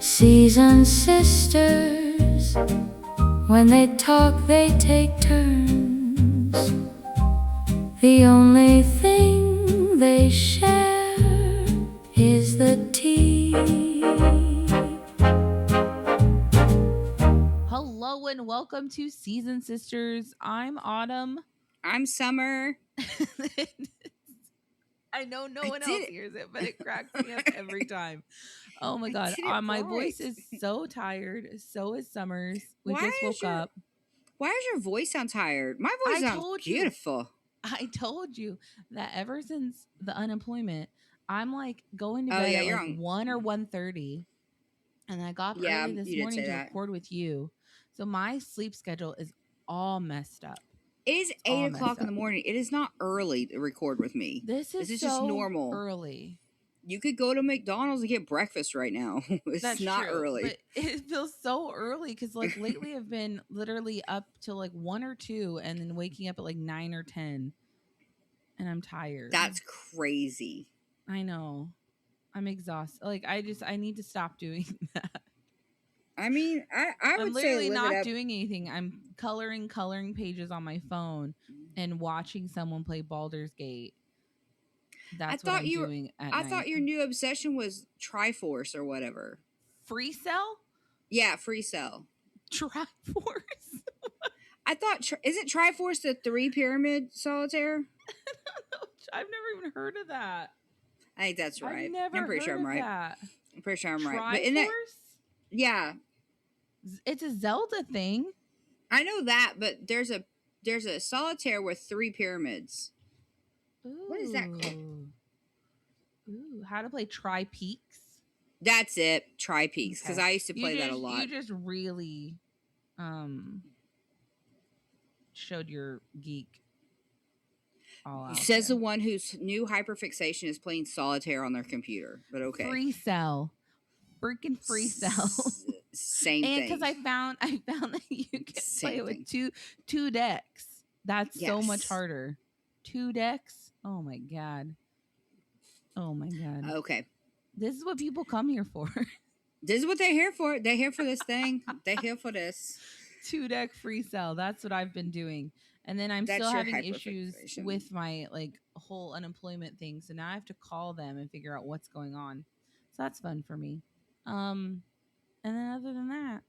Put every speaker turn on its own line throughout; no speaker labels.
Seasoned sisters, when they talk, they take turns. The only thing they share is the tea.
Hello and welcome to Season Sisters. I'm Autumn.
I'm Summer.
I know no one else hears it, but it cracks me up every time. Oh my god, my voice is so tired. So is Summer's. We just woke up.
Why does your voice sound tired? My voice sounds beautiful.
I told you that ever since the unemployment, I'm like going to bed at like 1 or 1:30, and I got up early this morning to record with you. So my sleep schedule is all messed up.
It is 8 o'clock in the morning. It is not early to record with me.
This is
just normal.
Early.
You could go to McDonald's and get breakfast right now. It's not early.
But it feels so early because like lately I've been literally up till like 1 or 2 and then waking up at like 9 or 10. And I'm tired.
That's crazy.
I know. I'm exhausted. Like I need to stop doing that.
I mean, I'm
literally not doing anything. I'm coloring pages on my phone and watching someone play Baldur's Gate. That's what I'm doing at night.
I thought your new obsession was Triforce or whatever.
Free Cell?
Yeah, Free Cell.
Triforce?
I thought, isn't Triforce the 3 pyramid solitaire?
I've never even heard of that.
I think that's right.
I'm pretty sure I'm right. That.
I'm pretty sure I'm
Triforce?
right. But isn't it, yeah.
It's a Zelda thing.
I know that, but there's a solitaire with 3 pyramids.
Ooh.
What is that called?
Ooh, how to play Tri-Peaks?
That's it, Tri-Peaks, because I used to play that a lot.
You just really showed your geek all out.
Says the one whose new hyperfixation is playing solitaire on their computer, but okay.
Free Cell. Freaking Free Cell.
Same thing.
Because I found that you can play it with two decks. That's so much harder. 2 decks? Oh my god.
Okay.
This is what people come here for.
This is what they're here for. They're here for this thing. They're here for this.
2-deck Free Cell. That's what I've been doing. And then I'm still having issues with my like whole unemployment thing. So now I have to call them and figure out what's going on. So that's fun for me. And then other than that,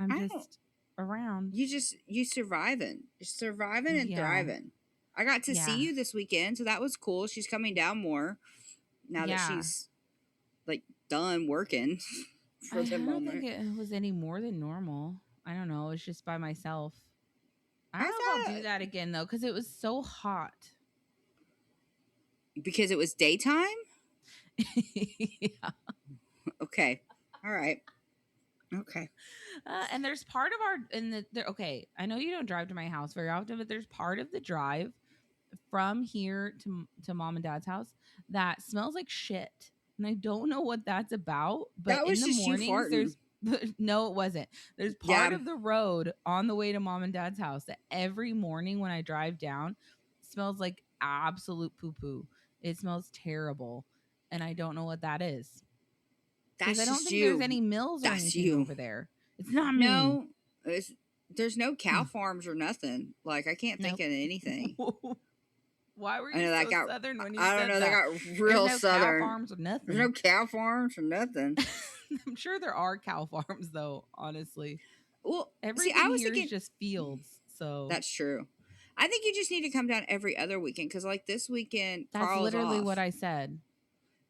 I'm just around.
You surviving. You're surviving and thriving. I got to see you this weekend, so that was cool. She's coming down more now that she's like done working for the moment.
I don't think it was any more than normal. I don't know. It was just by myself. I don't know if I'll do that again though, because it was so hot.
Because it was daytime?
Yeah.
Okay. All right. Okay.
And there's part of okay, I know you don't drive to my house very often, but there's part of the drive from here to mom and dad's house that smells like shit. And I don't know what that's about, but
that was
in the
just
mornings no, it wasn't. There's part of the road on the way to mom and dad's house that every morning when I drive down smells like absolute poo-poo. It smells terrible. And I don't know what that is. Because I don't think there's any mills or anything over there. It's not me.
No, there's no cow farms or nothing. Like, I can't think of anything.
Why were you so southern when you said that?
I don't know. They got real southern.
Cow farms or nothing.
There's no cow farms or nothing.
I'm sure there are cow farms, though, honestly.
Well,
everything here is just fields. So
that's true. I think you just need to come down every other weekend because, like, this weekend,
that's
Carl's
literally
off.
what I said.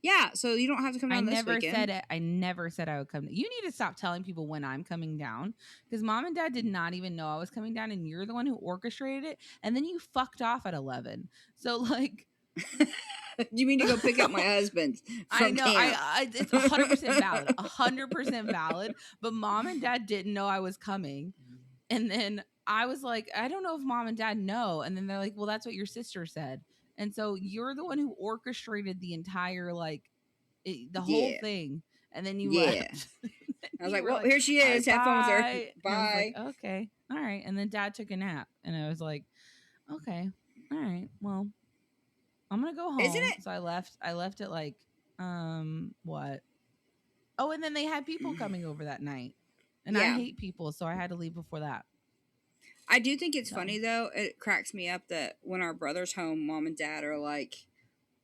Yeah, so you don't have to come down this weekend.
I never said I would come. You need to stop telling people when I'm coming down because mom and dad did not even know I was coming down, and you're the one who orchestrated it. And then you fucked off at 11. So like,
you mean to go pick up my husband?
I know. It's 100% valid. 100% valid. But mom and dad didn't know I was coming, and then I was like, I don't know if mom and dad know. And then they're like, well, that's what your sister said. And so you're the one who orchestrated the entire, like, the whole thing. And then you left.
I was like, well, here she is. Have fun with her. Bye.
Like, okay. All right. And then dad took a nap. And I was like, okay. All right. Well, I'm going to go home.
Isn't it?
So I left at like, what? Oh, and then they had people coming over that night. And I hate people, so I had to leave before that.
I do think it's funny, though. It cracks me up that when our brother's home, mom and dad are like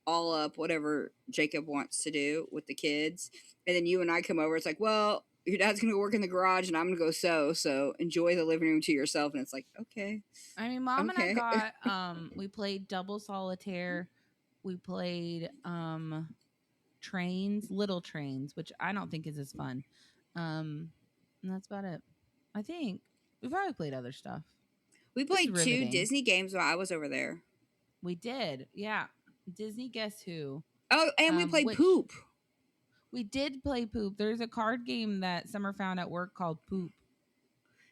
all up whatever Jacob wants to do with the kids. And then you and I come over. It's like, well, your dad's going to work in the garage and I'm going to go sew. So enjoy the living room to yourself. And it's like, okay.
I mean, Mom and I got, we played double solitaire. We played trains, little trains, which I don't think is as fun. And that's about it. I think we probably played other stuff.
We played 2 Disney games while I was over there.
We did. Yeah. Disney Guess Who.
Oh, and we played Poop.
We did play Poop. There's a card game that Summer found at work called Poop.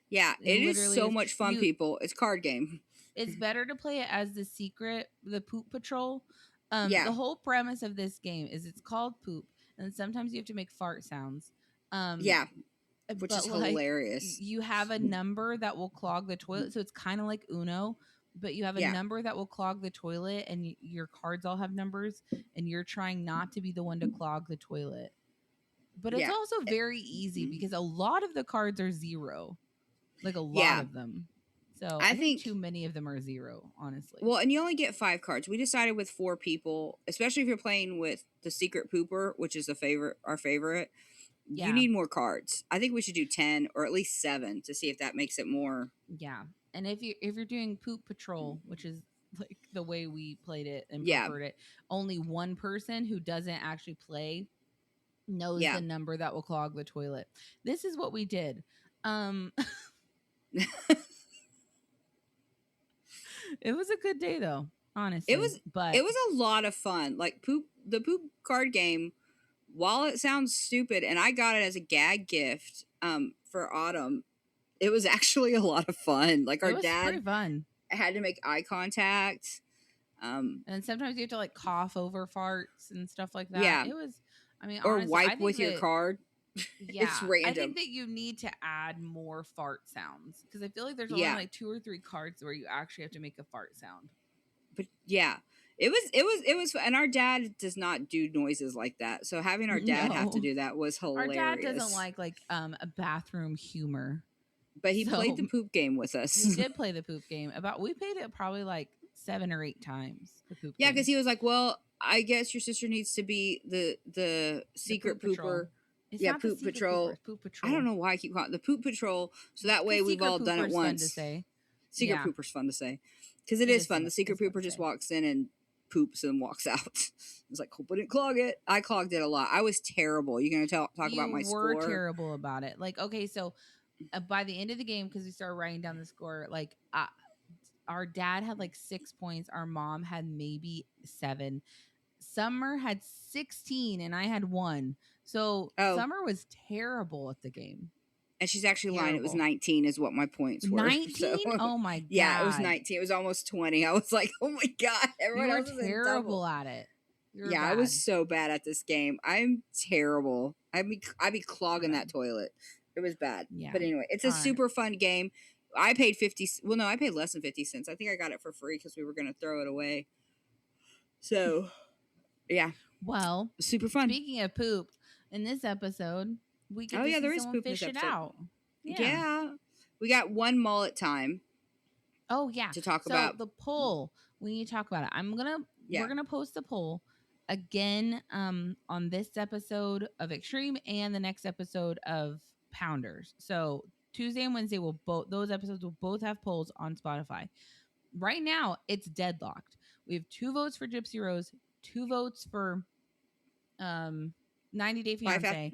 Yeah, it is so much fun, people. It's a card game.
It's better to play it as the Poop Patrol. The whole premise of this game is it's called Poop, and sometimes you have to make fart sounds.
Which is hilarious.
You have a number that will clog the toilet, so it's kind of like Uno, but you have a number that will clog the toilet, and your cards all have numbers, and you're trying not to be the one to clog the toilet. But it's also very easy because a lot of the cards are 0, like a lot of them. So I think too many of them are 0, honestly.
Well, and you only get 5 cards. We decided with 4 people, especially if you're playing with the Secret Pooper, which is our favorite. Yeah. You need more cards. I think we should do 10 or at least 7 to see if that makes it more.
Yeah. And if you're doing Poop Patrol, which is like the way we played it and preferred it, only one person who doesn't actually play knows the number that will clog the toilet. This is what we did. It was a good day though, honestly.
It was a lot of fun. Like the Poop card game, while it sounds stupid, and I got it as a gag gift for Autumn, it was actually a lot of fun. Like our dad had to make eye contact.
And sometimes you have to like cough over farts and stuff like that. Yeah. It was, I mean,
or
honestly,
wipe with your card.
Yeah.
It's random.
I think that you need to add more fart sounds because I feel like there's only like 2 or 3 cards where you actually have to make a fart sound.
But yeah. It was, and our dad does not do noises like that. So having our dad have to do that was hilarious.
Our dad doesn't like a bathroom humor.
But he played the Poop game with us.
He did play the Poop game. We played it probably like 7 or 8 times. The Poop game.
Because he was like, well, I guess your sister needs to be the secret
Poop
pooper.
It's not
Poop Patrol.
Poop Patrol.
I don't know why I keep calling it the Poop Patrol. So that way we've all done it once.
Fun to say.
Secret Pooper's fun to say. Because it is fun. The Secret Pooper just walks in and poops and walks out. It's like, hope I didn't clog it. I clogged it a lot. I was terrible. You gonna talk about my score?
You were terrible about it. Like, okay, so by the end of the game, because we started writing down the score, like our dad had like 6 points. Our mom had maybe 7. Summer had 16 and I had 1. So Summer was terrible at the game.
And she's actually lying. It was 19 is what my points were.
19? So, oh my God.
Yeah, it was 19. It was almost 20. I was like, oh my God. Everyone else was
terrible at it.
Yeah, I was so bad at this game. I'm terrible. I'd be clogging that toilet. It was bad. Yeah. But anyway, it's a super fun game. I paid 50. Well, no, I paid less than 50 cents. I think I got it for free because we were going to throw it away. So, yeah.
Well,
super fun.
Speaking of poop, in this episode, we get to see someone fish it out.
Yeah. We got one mullet time.
Oh, yeah.
To talk about
the poll. We need to talk about it. We're gonna post the poll again on this episode of Extreme and the next episode of Pounders. So Tuesday and Wednesday those episodes will both have polls on Spotify. Right now, it's deadlocked. We have 2 votes for Gypsy Rose, 2 votes for 90 Day Fiancé,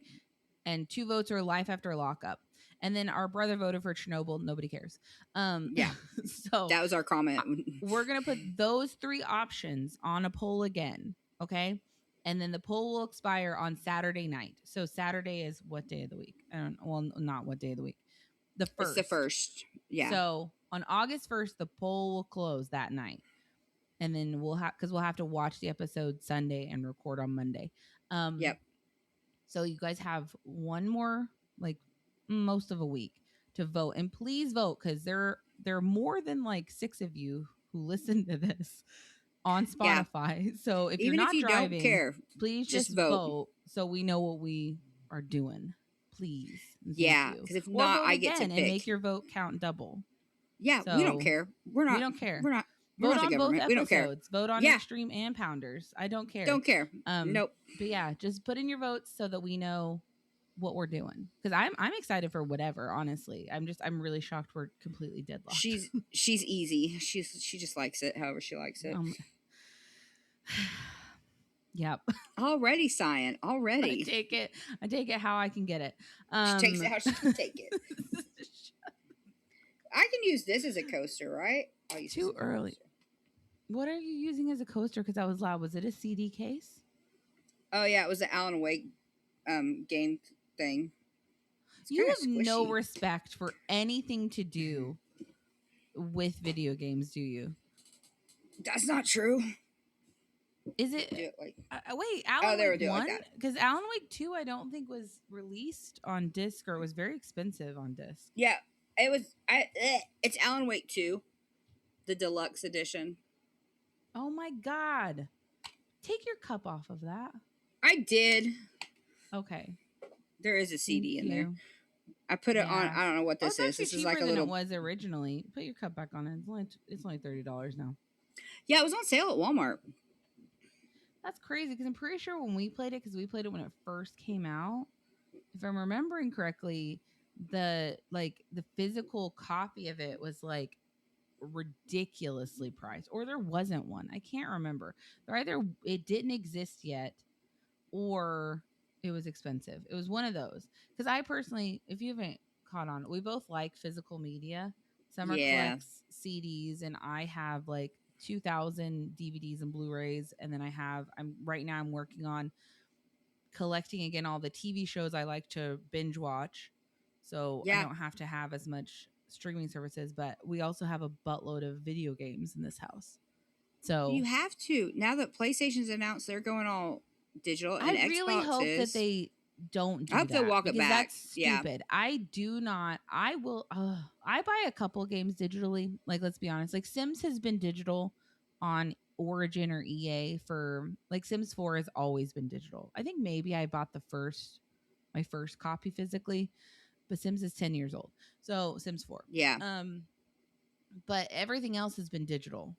and 2 votes are Life After Lockup. And then our brother voted for Chernobyl. Nobody cares. So
that was our comment.
We're going to put those 3 options on a poll again. Okay. And then the poll will expire on Saturday night. So Saturday is what day of the week? Not what day of the week. The 1st.
It's the 1st. Yeah.
So on August 1st, the poll will close that night. And then we'll have to watch the episode Sunday and record on Monday.
Yep.
So you guys have one more, like most of a week to vote, and please vote because there are more than like 6 of you who listen to this on Spotify. Yeah. So if you're not driving,
don't care,
please just vote so we know what we are doing. Please.
Yeah, because if not, I get to pick.
And make your vote count double.
Yeah, we don't care. We
don't care.
We're not.
Vote
on
both episodes.
We don't care.
Vote on Extreme and Pounders. I don't care.
Don't care. Nope.
But yeah, just put in your votes so that we know what we're doing. Because I'm excited for whatever. Honestly, I'm really shocked we're completely deadlocked.
She's easy. She just likes it. However she likes it.
Yep.
Already, Cyan. Already.
I take it how I can get it.
She takes it how she can take it. I can use this as a coaster, right? I'll use
too early. Coaster. What are you using as a coaster? Because that was loud. Was it a CD case?
Oh yeah, it was the Alan Wake game thing.
You have no respect for anything to do with video games, do you?
That's not true.
Is it? Wait, Alan Wake 1? Because Alan Wake 2, I don't think was released on disc, or it was very expensive on disc.
Yeah, it was. It's Alan Wake 2, the deluxe edition.
Oh my God! Take your cup off of that.
I did.
Okay.
There is a CD in there. I put it on. I don't know what this is. This is like a little.
It was originally. Put your cup back on it. It's only $30 now.
Yeah, it was on sale at Walmart.
That's crazy because I'm pretty sure when we played it, because we played it when it first came out, if I'm remembering correctly, the physical copy of it was like ridiculously priced, or there wasn't one. I can't remember. Either it didn't exist yet, or it was expensive. It was one of those. Because I personally, if you haven't caught on, we both like physical media. Summer collects CDs, and I have like 2,000 DVDs and Blu-rays, and then I'm working on collecting again all the TV shows I like to binge watch, so I don't have to have as much streaming services. But we also have a buttload of video games in this house, so
you have to. Now that PlayStation's announced they're going all digital, and
I really hope that they don't do
I hope
that,
they'll walk it back.
That's stupid. I do not. I will. I buy a couple games digitally. Like, let's be honest. Like, Sims has been digital on Origin or EA for like Sims 4 has always been digital. I think maybe I bought my first copy physically, but Sims is 10 years old. So Sims 4.
Yeah.
But everything else has been digital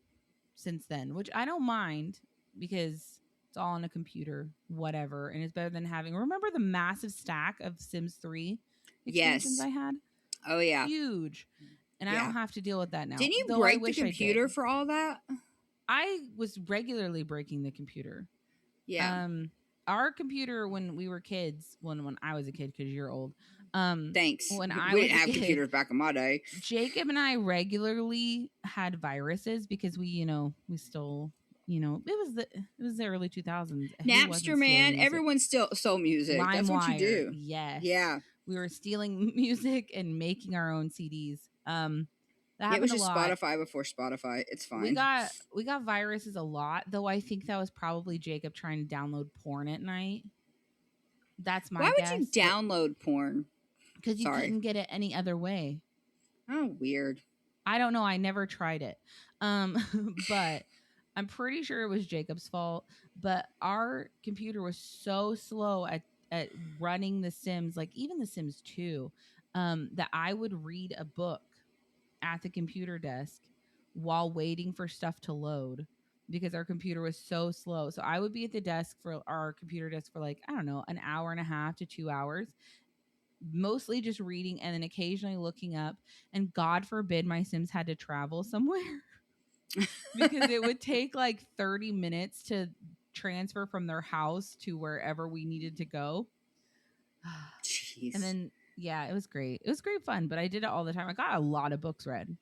since then, which I don't mind because it's all on a computer, whatever. And it's better than remember the massive stack of Sims 3 expansions I had?
Oh, yeah.
Huge. And I don't have to deal with that now.
Didn't you break the computer for all that?
I was regularly breaking the computer.
Yeah.
Our computer when we were kids, when I was a kid, because you're old.
Thanks.
When
we didn't have computers back in my day.
Jacob and I regularly had viruses because we still, it was the early 2000s.
Napster, man. Everyone still stole music. That's what you do.
Yes.
Yeah.
We were stealing music and making our own CDs.
It was just Spotify before Spotify. It's fine.
We got viruses a lot, though. I think that was probably Jacob trying to download porn at night. That's my guess.
Why would you download porn?
Because you couldn't get it any other way.
Oh, weird.
I don't know. I never tried it. But I'm pretty sure it was Jacob's fault. But our computer was so slow at running The Sims, like even The Sims 2, that I would read a book at the computer desk while waiting for stuff to load because our computer was so slow. So I would be at the desk for our computer desk for like, I don't know, an hour and a half to 2 hours, mostly just reading and then occasionally looking up. And God forbid my Sims had to travel somewhere because it would take like 30 minutes to transfer from their house to wherever we needed to go.
Jeez.
And then it was great. It was great fun, but I did it all the time. I got a lot of books read.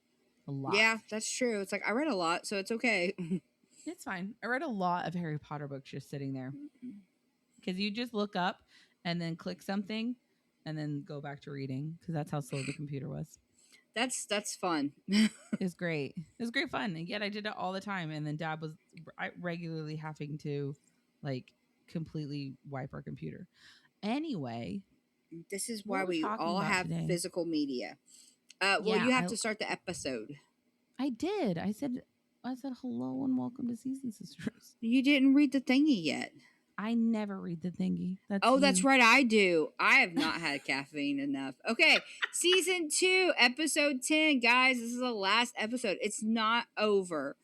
A lot.
Yeah, that's true. It's like I read a lot, so it's okay.
It's fine. I read a lot of Harry Potter books just sitting there. Because you just look up and then click something and then go back to reading because that's how slow the computer was.
That's fun.
It was great. It was great fun. And yet I did it all the time. And then Dad was regularly having to like completely wipe our computer. Anyway.
This is why we all have today? Physical media. You have to start the episode.
I did. I said hello and welcome to Season Sisters.
You didn't read the thingy yet.
I never read the thingy.
That's right. I do. I have not had caffeine enough. Okay. Season 2, episode 10. Guys, this is the last episode. It's not over.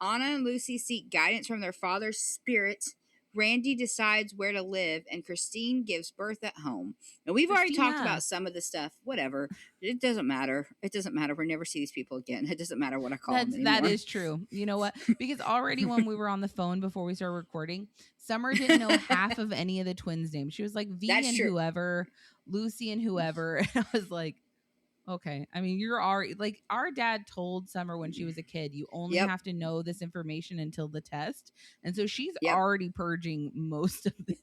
Anna and Lucy seek guidance from their father's spirits. Randi decides where to live, and Christine gives birth at home. And we've already talked about some of the stuff. Whatever. It doesn't matter. It doesn't matter. We'll never see these people again. It doesn't matter what I call them anymore.
That is true. You know what? Because already when we were on the phone before we started recording, Summer didn't know half of any of the twins' names. She was like V and whoever, Lucy and whoever. And I was like, okay. I mean, you're already like our dad told Summer when she was a kid, you only have to know this information until the test. And so she's already purging most of this.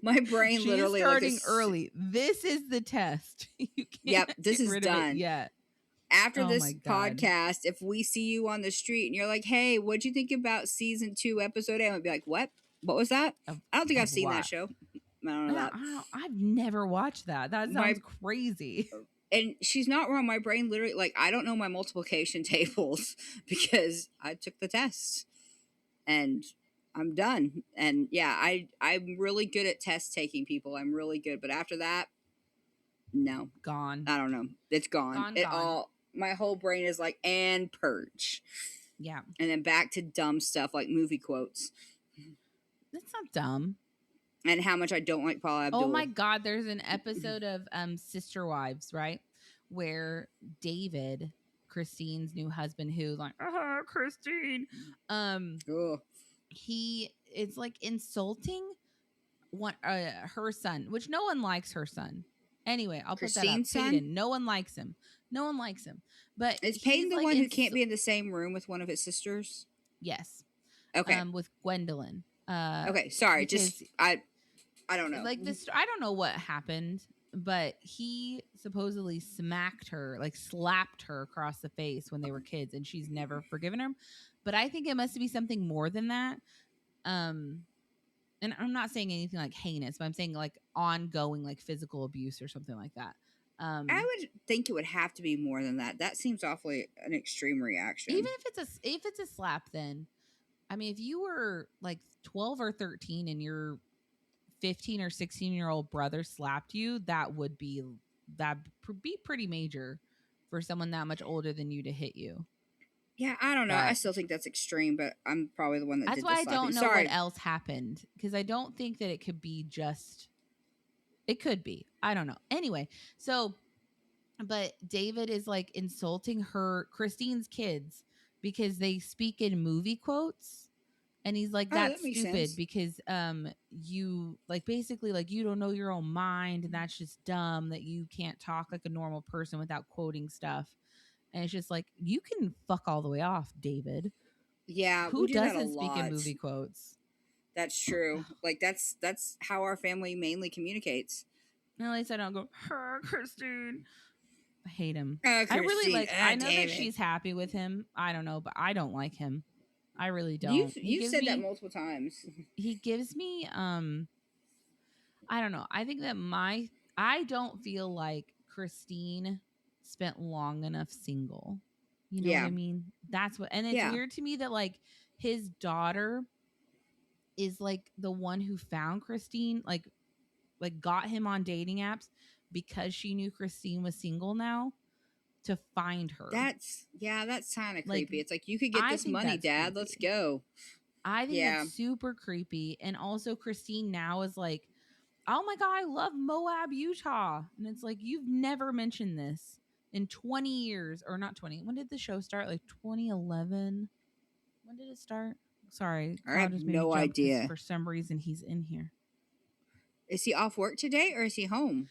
My brain
she's
literally
starting early. This is the test. You can't
this is done.
Yeah.
After this podcast, if we see you on the street and you're like, hey, what'd you think about season 2, episode 8? I'm gonna be like, what? What was that? I don't think I've seen that show. I don't know that.
I've never watched that. That sounds crazy.
And she's not wrong. My brain literally, like, I don't know my multiplication tables because I took the test and I'm done. And yeah, I'm really good at test taking people. I'm really good. But after that, no.
Gone.
I don't know. It's gone. All my whole brain is like, and purge.
Yeah.
And then back to dumb stuff like movie quotes.
That's not dumb.
And how much I don't like Paula Abdul.
Oh my God, there's an episode of Sister Wives, right? Where David, Christine's new husband, who like, Christine, it's like insulting her son, which no one likes her son. Anyway, I'll
Christine's
put that up.
Son?
Peyton, no one likes him. No one likes him. But
is Peyton the one who can't be in the same room with one of his sisters?
Yes.
Okay.
With Gwendolyn.
Okay, sorry. Just I don't know.
Like this, I don't know what happened, but he supposedly smacked her, like slapped her across the face when they were kids, and she's never forgiven him. But I think it must be something more than that. And I'm not saying anything like heinous, but I'm saying like ongoing, like physical abuse or something like that.
I would think it would have to be more than that. That seems awfully an extreme reaction.
Even if it's a slap, then I mean, if you were like 12 or 13 and your 15 or 16-year-old brother slapped you, that would be pretty major for someone that much older than you to hit you.
Yeah, I don't know. I still think that's extreme, but I'm probably the one that did the slapping.
That's why I don't know what else happened, because I don't think that it could be just. It could be. I don't know. Anyway, so, but David is like insulting Christine's kids because they speak in movie quotes. And he's like, that's stupid because you like basically like you don't know your own mind, and that's just dumb that you can't talk like a normal person without quoting stuff. And it's just like, you can fuck all the way off, David.
Yeah,
who doesn't speak in movie quotes?
That's true. Like that's how our family mainly communicates.
And at least I don't go, Christine. I hate him.
Christine,
I really like. I know that she's happy with him. I don't know, but I don't like him. I really don't.
You've said that multiple times.
He gives me I don't know. I think that I don't feel like Christine spent long enough single. You know what I mean? That's what, and it's weird to me that like his daughter is like the one who found Christine, like got him on dating apps because she knew Christine was single now. To find her. That's
kind of creepy. It's like, you could get this money, Dad. Creepy. Let's go.
I think that's super creepy. And also Christine now is like, oh my God, I love Moab, Utah. And it's like, you've never mentioned this in 20 years, or not 20. When did the show start? Like 2011? When did it start? Sorry.
I have no idea.
For some reason he's in here.
Is he off work today or is he home?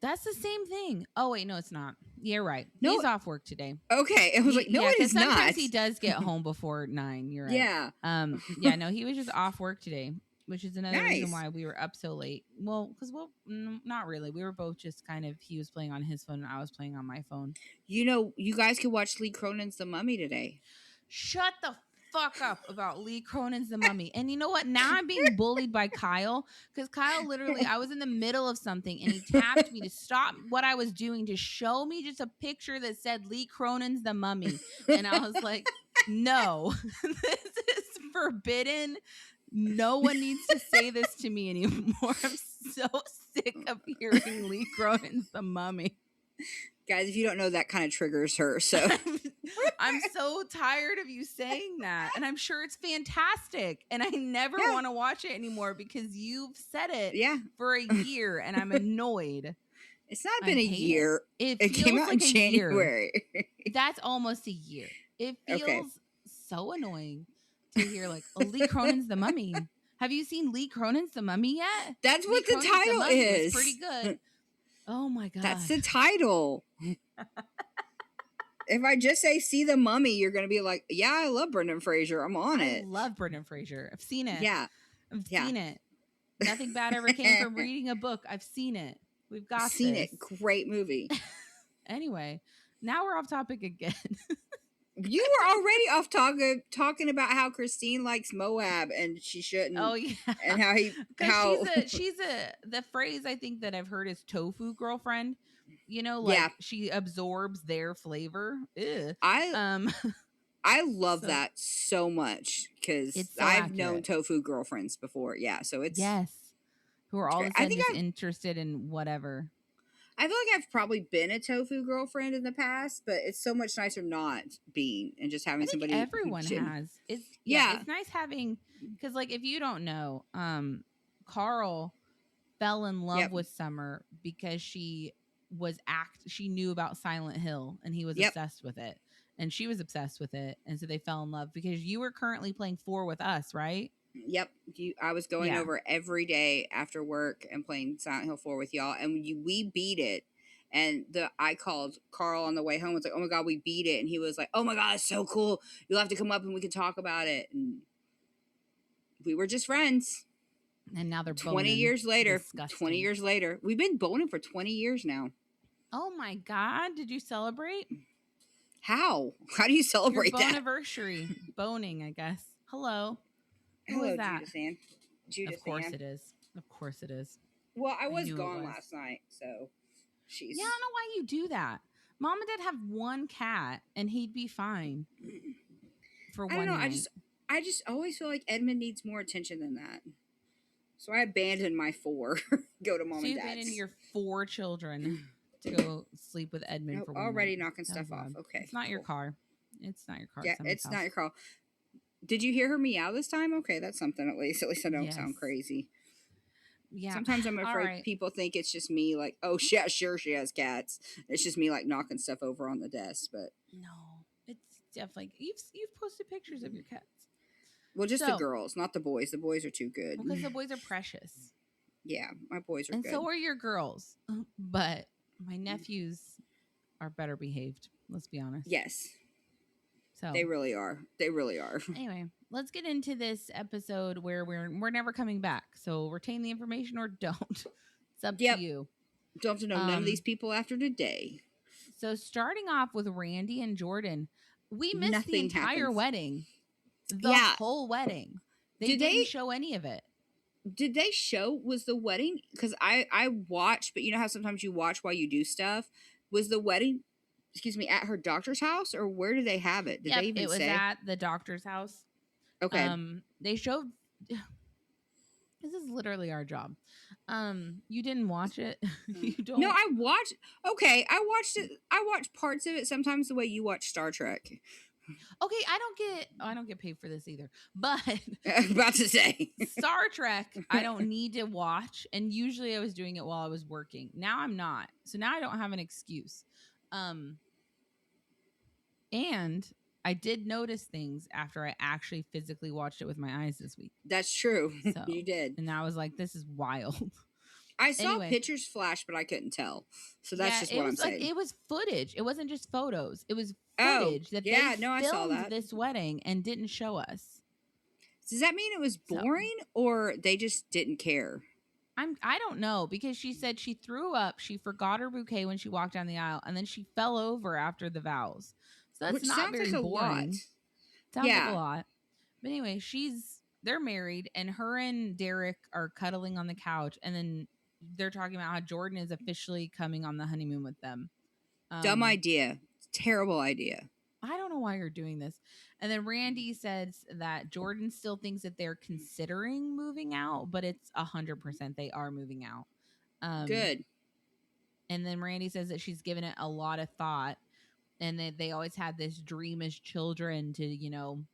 That's the same thing. Oh, wait, no, it's not. You're right. No, he's off work today.
Okay. It was like, no, he's not.
Sometimes he does get home before 9. You're right.
Yeah.
No, he was just off work today, which is another reason why we were up so late. Well, because, not really. We were both just he was playing on his phone and I was playing on my phone.
You know, you guys could watch Lee Cronin's The Mummy today.
Shut the fuck up about Lee Cronin's The Mummy. And you know what? Now I'm being bullied by Kyle, because Kyle literally, I was in the middle of something and he tapped me to stop what I was doing to show me just a picture that said Lee Cronin's The Mummy. And I was like, no, this is forbidden. No one needs to say this to me anymore. I'm so sick of hearing Lee Cronin's The Mummy.
Guys, if you don't know, that kind of triggers her. So
I'm so tired of you saying that. And I'm sure it's fantastic. And I never want to watch it anymore because you've said it for a year and I'm annoyed.
It's not been a year. It came out
like
in January.
That's almost a year. It feels so annoying to hear like, oh, Lee Cronin's The Mummy. Have you seen Lee Cronin's The Mummy yet?
That's what the title is.
Pretty good. Oh my god.
That's the title. If I just say see The Mummy, you're going to be like, yeah, I love Brendan Fraser. I'm on it.
I love Brendan Fraser. I've seen it.
Yeah.
I've seen it. Nothing bad ever came from reading a book. I've seen it. We've got
seen this. It. Great movie.
Anyway, now we're off topic again.
You were already off talking about how Christine likes Moab and she shouldn't.
Oh yeah,
and
she's the phrase I think that I've heard is tofu girlfriend. You know, like she absorbs their flavor. Ew.
I love that so much because I've known tofu girlfriends before. Yeah, so it's
who are all of a sudden just interested in whatever.
I feel like I've probably been a tofu girlfriend in the past, but it's so much nicer not being and just having somebody.
Everyone has. It's nice having because, like, if you don't know, Carl fell in love with Summer because she knew about Silent Hill and he was obsessed with it, and she was obsessed with it, and so they fell in love because you were currently playing 4 with us, right?
Yep. I was going over every day after work and playing Silent Hill 4 with y'all. And we beat it. And I called Carl on the way home. I was like, oh my God, we beat it. And he was like, oh my God, it's so cool. You'll have to come up and we can talk about it. And we were just friends.
And now they're
20 years later. Disgusting. 20 years later. We've been boning for 20 years now.
Oh my God. Did you celebrate?
How? How do you celebrate that?
Anniversary. Boning, I guess. Hello. Who
Hello,
is that?
Judith
Of course it is. Of course it is.
Well, I was gone last night, so she's.
Yeah, I don't know why you do that. Mom and Dad have one cat, and he'd be fine for one night.
I just always feel like Edmund needs more attention than that. So I abandoned my 4. Go to Mom and Dad's.
You abandoned your 4 children to go sleep with Edmund for one
already
night.
Knocking stuff off. Okay.
It's not your car. It's not your car.
Yeah, it's not your car. Did you hear her meow this time? Okay, that's something at least. At least I don't sound crazy. Yeah. Sometimes I'm afraid people think it's just me like, oh, yeah, sure she has cats. It's just me like knocking stuff over on the desk, but.
No, it's definitely, you've posted pictures of your cats.
Well, just the girls, not the boys. The boys are too good.
Because the boys are precious.
Yeah, my boys are good.
And so are your girls. But my nephews are better behaved, let's be honest.
Yes.
So
they really are. They really are.
Anyway, let's get into this episode where we're never coming back. So retain the information or don't. It's up to you.
Don't have to know none of these people after today.
So starting off with Randi and Jordan, we missed the entire wedding. The whole wedding. They didn't show any of it.
Did they show was the wedding? Because I watched, but you know how sometimes you watch while you do stuff. Was the wedding? Excuse me, at her doctor's house, or where did they have it? Did they even say? It was
at the doctor's house.
Okay.
They showed. This is literally our job. You didn't watch it. You don't.
No, I watched. Okay, I watched it. I watched parts of it. Sometimes the way you watch Star Trek.
Okay, I don't get paid for this either. But
about to say
Star Trek, I don't need to watch, and usually I was doing it while I was working. Now I'm not, so now I don't have an excuse. And I did notice things after I actually physically watched it with my eyes this week.
That's true. So, you did.
And I was like, this is wild.
I saw pictures flash, but I couldn't tell. So that's just what I'm saying.
It was footage. It wasn't just photos. It was footage that they filmed I saw that. This wedding and didn't show us.
Does that mean it was boring or they just didn't care?
I don't know, because she said she threw up. She forgot her bouquet when she walked down the aisle, and then she fell over after the vows. So that's not very boring. Sounds like a lot. But anyway, they're married, and her and Derek are cuddling on the couch, and then they're talking about how Jordan is officially coming on the honeymoon with them.
Dumb idea. Terrible idea.
I don't know why you're doing this. And then Randi says that Jordan still thinks that they're considering moving out, but it's 100% they are moving out.
Good.
And then Randi says that she's given it a lot of thought and that they always had this dream as children to,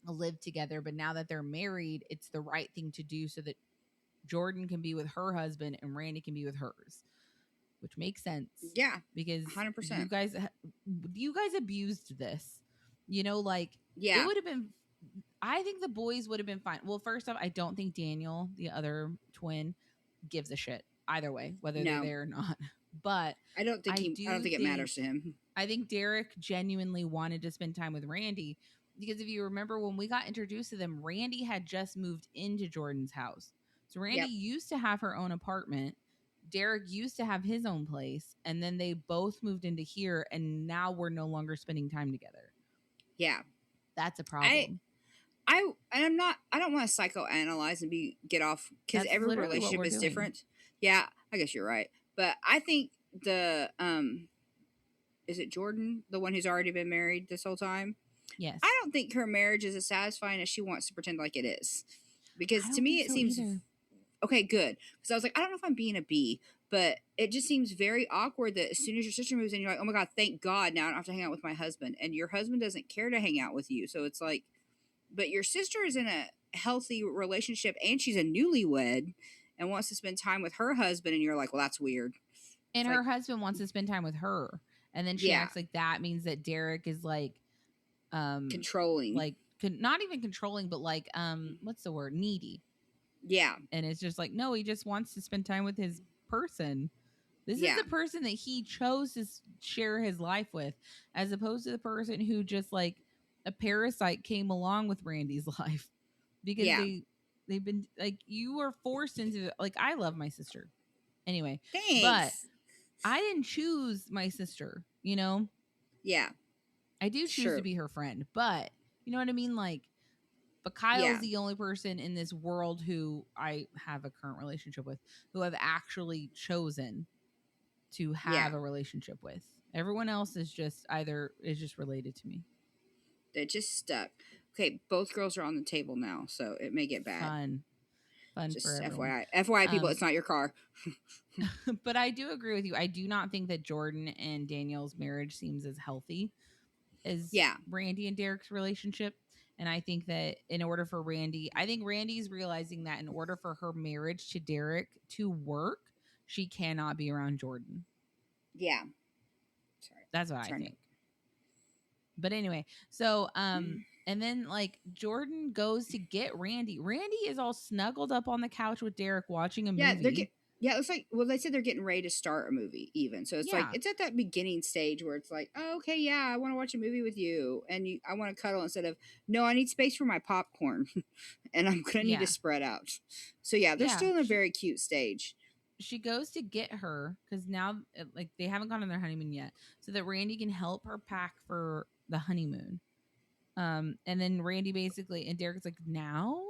live together. But now that they're married, it's the right thing to do so that Jordan can be with her husband and Randi can be with hers, which makes sense.
Yeah.
Because
100%.
you guys abused this. Like,
yeah.
It would have been, I think the boys would have been fine. Well, first off, I don't think Daniel, the other twin, gives a shit either way, whether they're there or not. But
I don't think it matters to him.
I think Derek genuinely wanted to spend time with Randi because if you remember when we got introduced to them, Randi had just moved into Jordan's house. So Randi used to have her own apartment. Derek used to have his own place, and then they both moved into here, and now we're no longer spending time together.
Yeah.
That's a problem.
I don't want to psychoanalyze and get off because every relationship is different. Yeah, I guess you're right. But I think is it Jordan, the one who's already been married this whole time?
Yes.
I don't think her marriage is as satisfying as she wants to pretend like it is. Because to me it seems either. Okay, good. Because I was like, I don't know if I'm being a bee, but it just seems very awkward that as soon as your sister moves in, you're like, oh my God, thank God now I don't have to hang out with my husband. And your husband doesn't care to hang out with you. So it's like, but your sister is in a healthy relationship and she's a newlywed and wants to spend time with her husband. And you're like, well, that's weird.
And her husband wants to spend time with her. And then she acts like that means that Derek is like
controlling.
Like not even controlling, but like what's the word? Needy.
Yeah.
And it's just like, no, he just wants to spend time with his person. This is the person that he chose to share his life with, as opposed to the person who just like a parasite came along with Randi's life. Because they've been like, you were forced into like, I love my sister. Anyway.
Thanks.
But I didn't choose my sister,
Yeah.
I do choose to be her friend, but you know what I mean? Like, but Kyle's the only person in this world who I have a current relationship with who I've actually chosen to have a relationship with. Everyone else is just related to me.
They're just stuck. Okay, both girls are on the table now, so it may get bad.
Fun
just
for everyone.
FYI, people, it's not your car.
But I do agree with you. I do not think that Jordan and Danielle's marriage seems as healthy as Randi and Derek's relationship. And I think that in order for I think Randi's realizing that in order for her marriage to Derek to work, she cannot be around Jordan.
Yeah.
Sorry. That's what I think. But anyway, so and then like Jordan goes to get Randi. Randi is all snuggled up on the couch with Derek watching a movie.
Yeah, it looks like, well, they said they're getting ready to start a movie even. So it's like, it's at that beginning stage where it's like, oh, okay, yeah, I want to watch a movie with you. And I want to cuddle instead of, no, I need space for my popcorn. And I'm going to need to spread out. So yeah, they're still in a very cute stage.
She goes to get her because now, like, they haven't gone on their honeymoon yet. So that Randi can help her pack for the honeymoon. And then Randi basically, and Derek's like, now?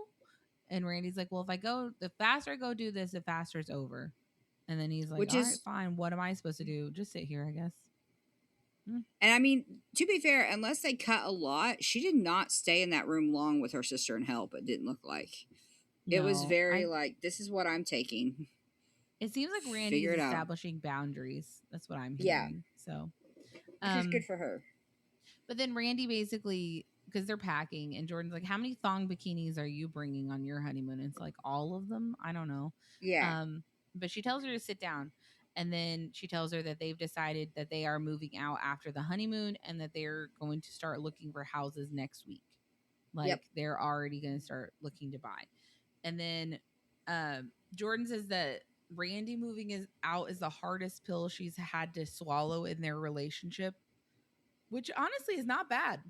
And Randy's like, well, the faster I go do this, the faster it's over. And then he's like, all right, fine. What am I supposed to do? Just sit here, I guess.
And I mean, to be fair, unless they cut a lot, she did not stay in that room long with her sister and help. It didn't look like. No, it was very like, this is what I'm taking.
It seems like Randy's establishing boundaries. That's what I'm hearing. So,
which is good for her.
But then Randi basically, because they're packing, and Jordan's like, how many thong bikinis are you bringing on your honeymoon? And it's like, all of them? I don't know.
Yeah.
But she tells her to sit down. And then she tells her that they've decided that they are moving out after the honeymoon and that they're going to start looking for houses next week. Like, they're already going to start looking to buy. And then Jordan says that Randi moving out is the hardest pill she's had to swallow in their relationship, which honestly is not bad.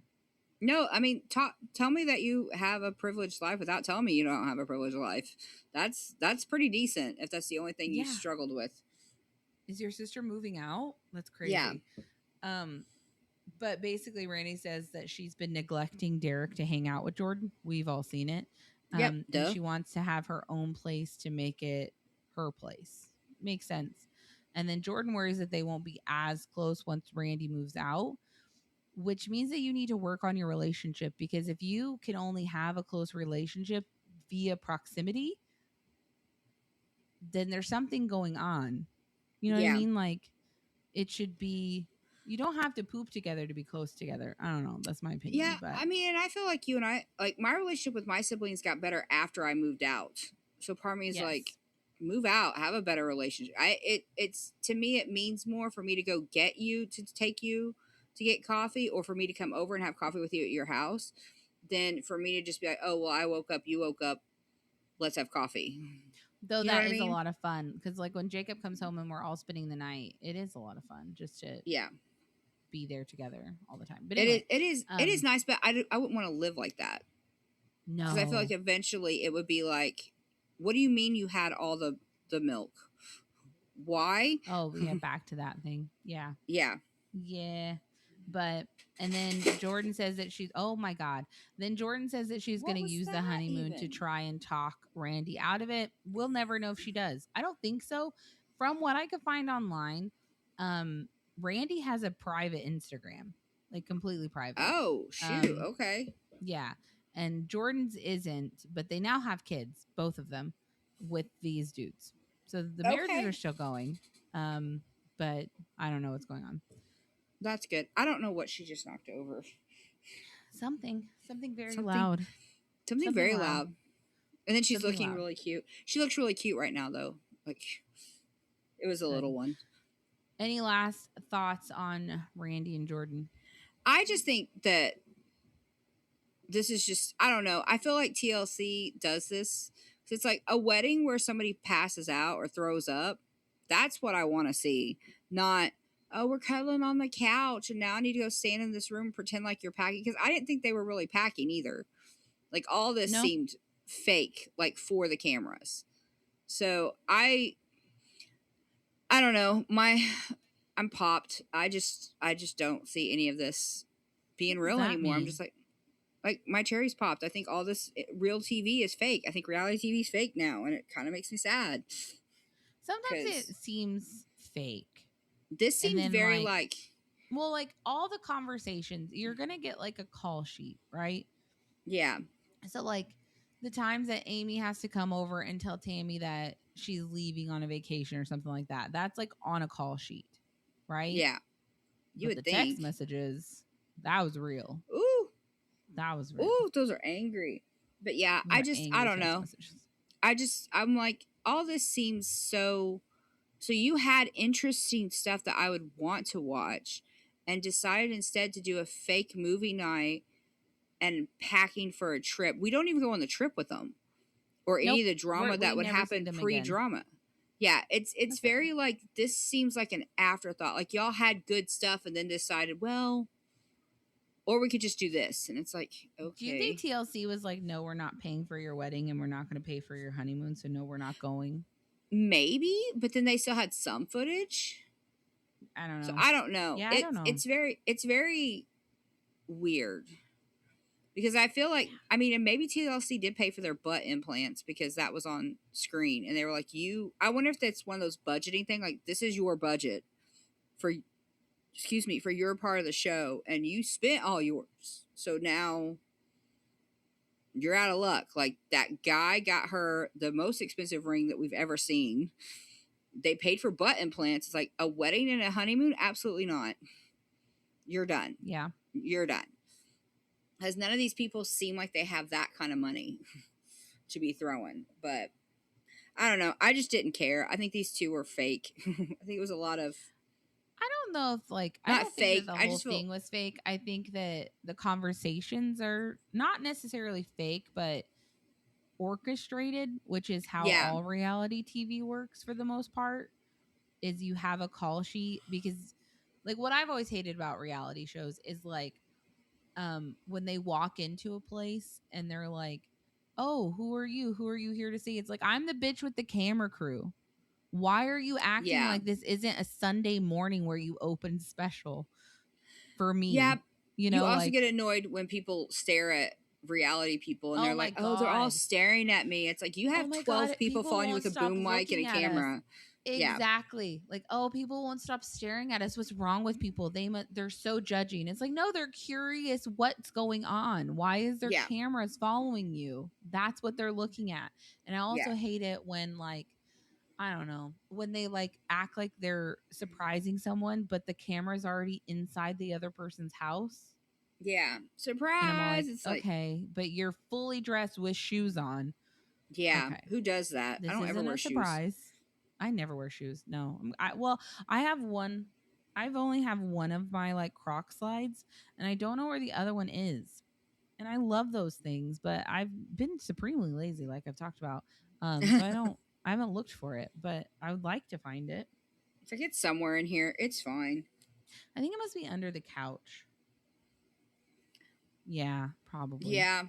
No, I mean, tell me that you have a privileged life without telling me you don't have a privileged life. That's pretty decent if that's the only thing you struggled with.
Is your sister moving out? That's crazy.
Yeah.
But basically Randi says that she's been neglecting Derek to hang out with Jordan. We've all seen it. And she wants to have her own place to make it her place. Makes sense. And then Jordan worries that they won't be as close once Randi moves out. which means that you need to work on your relationship, because if you can only have a close relationship via proximity, then there's something going on. You know what I
Yeah.
mean? Like, it should be, you don't have to poop together to be close together. I don't know. That's my opinion.
Yeah,
But
I mean, and I feel like you and I, like my relationship with my siblings got better after I moved out. So part of me is like,
yes.
move out, have a better relationship. It's to me, it means more for me to go get you to take you to get coffee, or for me to come over and have coffee with you at your house, than for me to just be like, oh well, I woke up, you woke up, let's have coffee.
Though
You know what
that
I
is a
mean?
lot of fun, because like when Jacob comes home and we're all spending the night, it is a lot of fun just to
Yeah,
be there together all the time. But
it is.
anyway,
It is nice, but I wouldn't want to live like that, because I feel like
no.
eventually it would be like, what do you mean you had all the milk? Why?
Oh yeah, back to that thing. Yeah.
Yeah.
Yeah. But and then Jordan says that she's, oh my God. Then Jordan says that she's
What
gonna
was
use the
that
honeymoon to
even?
try and talk Randy out of it. We'll never know if she does. I don't think so. From what I could find online, um, Randy has a private Instagram, like completely private.
Oh, shoot.
Um,
Okay.
yeah. And Jordan's isn't, but they now have kids, both of them, with these dudes. So the marriages are
Okay.
still going. But I don't know what's going on.
That's good. I don't know what she just knocked over.
Something very
Something
loud.
something
Something
very
loud.
loud. And then she's
Something
looking
loud.
really cute. She looks really cute right now though. Like, it was a
Good.
little one.
Any last thoughts on Randy and Jordan?
I just think that this is just, I don't know. I feel like TLC does this. It's like a wedding where somebody passes out or throws up. That's what I want to see. Not, oh, we're cuddling on the couch and now I need to go stand in this room and pretend like you're packing. Because I didn't think they were really packing either. Like, all this
No.
seemed fake, like for the cameras. So I don't know. I'm popped. I just don't see any of this being
What does
real
that
anymore. I'm
mean?
just like my cherry's popped. I think all this real TV is fake. I think reality TV is fake now, and it kind of makes me sad.
Sometimes it
'Cause
seems fake.
this
And
seems
then
very
like, well, like all the conversations, you're gonna get like a call sheet, right?
yeah,
So like the times that Amy has to come over and tell Tammy that she's leaving on a vacation or something like that, that's like on a call sheet, right?
yeah. You
But the
would
text
think.
messages, that was real.
Ooh,
That was real.
ooh, those are angry. But yeah,
Those are
I
angry
don't
text
know.
messages.
I'm like, all this seems so. So you had interesting stuff that I would want to watch, and decided instead to do a fake movie night and packing for a trip. We don't even go on the trip with them, or any
Nope.
of the drama
We
that would
never see
happen
them again.
pre-drama. Yeah, it's
That's it.
very like, this seems like an afterthought. Like, y'all had good stuff and then decided, well, or we could just do this, and it's like,
Do you think
okay,
TLC was like, no, we're not paying for your wedding and we're not going to pay for your honeymoon, so no, we're not going?
maybe, but then they still had some footage.
I don't
So
know.
I don't know.
Yeah, I don't know.
It's very weird, because I feel like, I mean, and maybe TLC did pay for their butt implants because that was on screen, and they were like, I wonder if that's one of those budgeting thing, like, this is your budget for, excuse me, for your part of the show, and you spent all yours, so now you're out of luck. Like, that guy got her the most expensive ring that we've ever seen. They paid for butt implants. It's like, a wedding and a honeymoon? Absolutely not. You're done.
Yeah.
You're done. Because none of these people seem like they have that kind of money to be throwing. But I don't know. I just didn't care. I think these two were fake. I think it was a lot of,
I don't know if like, I
not
don't
fake.
think that the
I
whole
just feel,
thing was fake. I think that the conversations are not necessarily fake, but orchestrated, which is how
yeah,
all reality TV works for the most part, is you have a call sheet. Because like what I've always hated about reality shows is like, when they walk into a place and they're like, oh, who are you? Who are you here to see? It's like, I'm the bitch with the camera crew. Why are you acting
yeah,
like this isn't a Sunday morning where you open special for
yeah.
me? You
You
know,
also
like,
get annoyed when people stare at reality people and
oh
they're
my
like, oh, they're all
God.
staring at me. It's like, you
Oh
have
my
12
God.
people
People
following you
won't
with a
stop
boom mic and a
looking at us.
camera.
Exactly. Like, oh, people won't stop staring at us. What's wrong with people? They're so judging. It's like, no, they're curious what's going on. Why is there
Yeah.
cameras following you? That's what they're looking at. And I also hate it when, like, I don't know, when they like act like they're surprising someone, but the camera's already inside the other person's house.
Yeah.
And I'm all like,
Surprise. It's like,
okay, but you're fully dressed with shoes on.
yeah.
Okay.
Who does that? I
This
don't ever
isn't
wear
a
shoes.
surprise. I never wear shoes. No. I have one. I've only have one of my like Croc slides, and I don't know where the other one is. And I love those things, but I've been supremely lazy, like I've talked about. So I haven't looked for it, but I would like to find it.
If I get somewhere in here, it's fine.
I think it must be under the couch. Yeah, probably.
Yeah.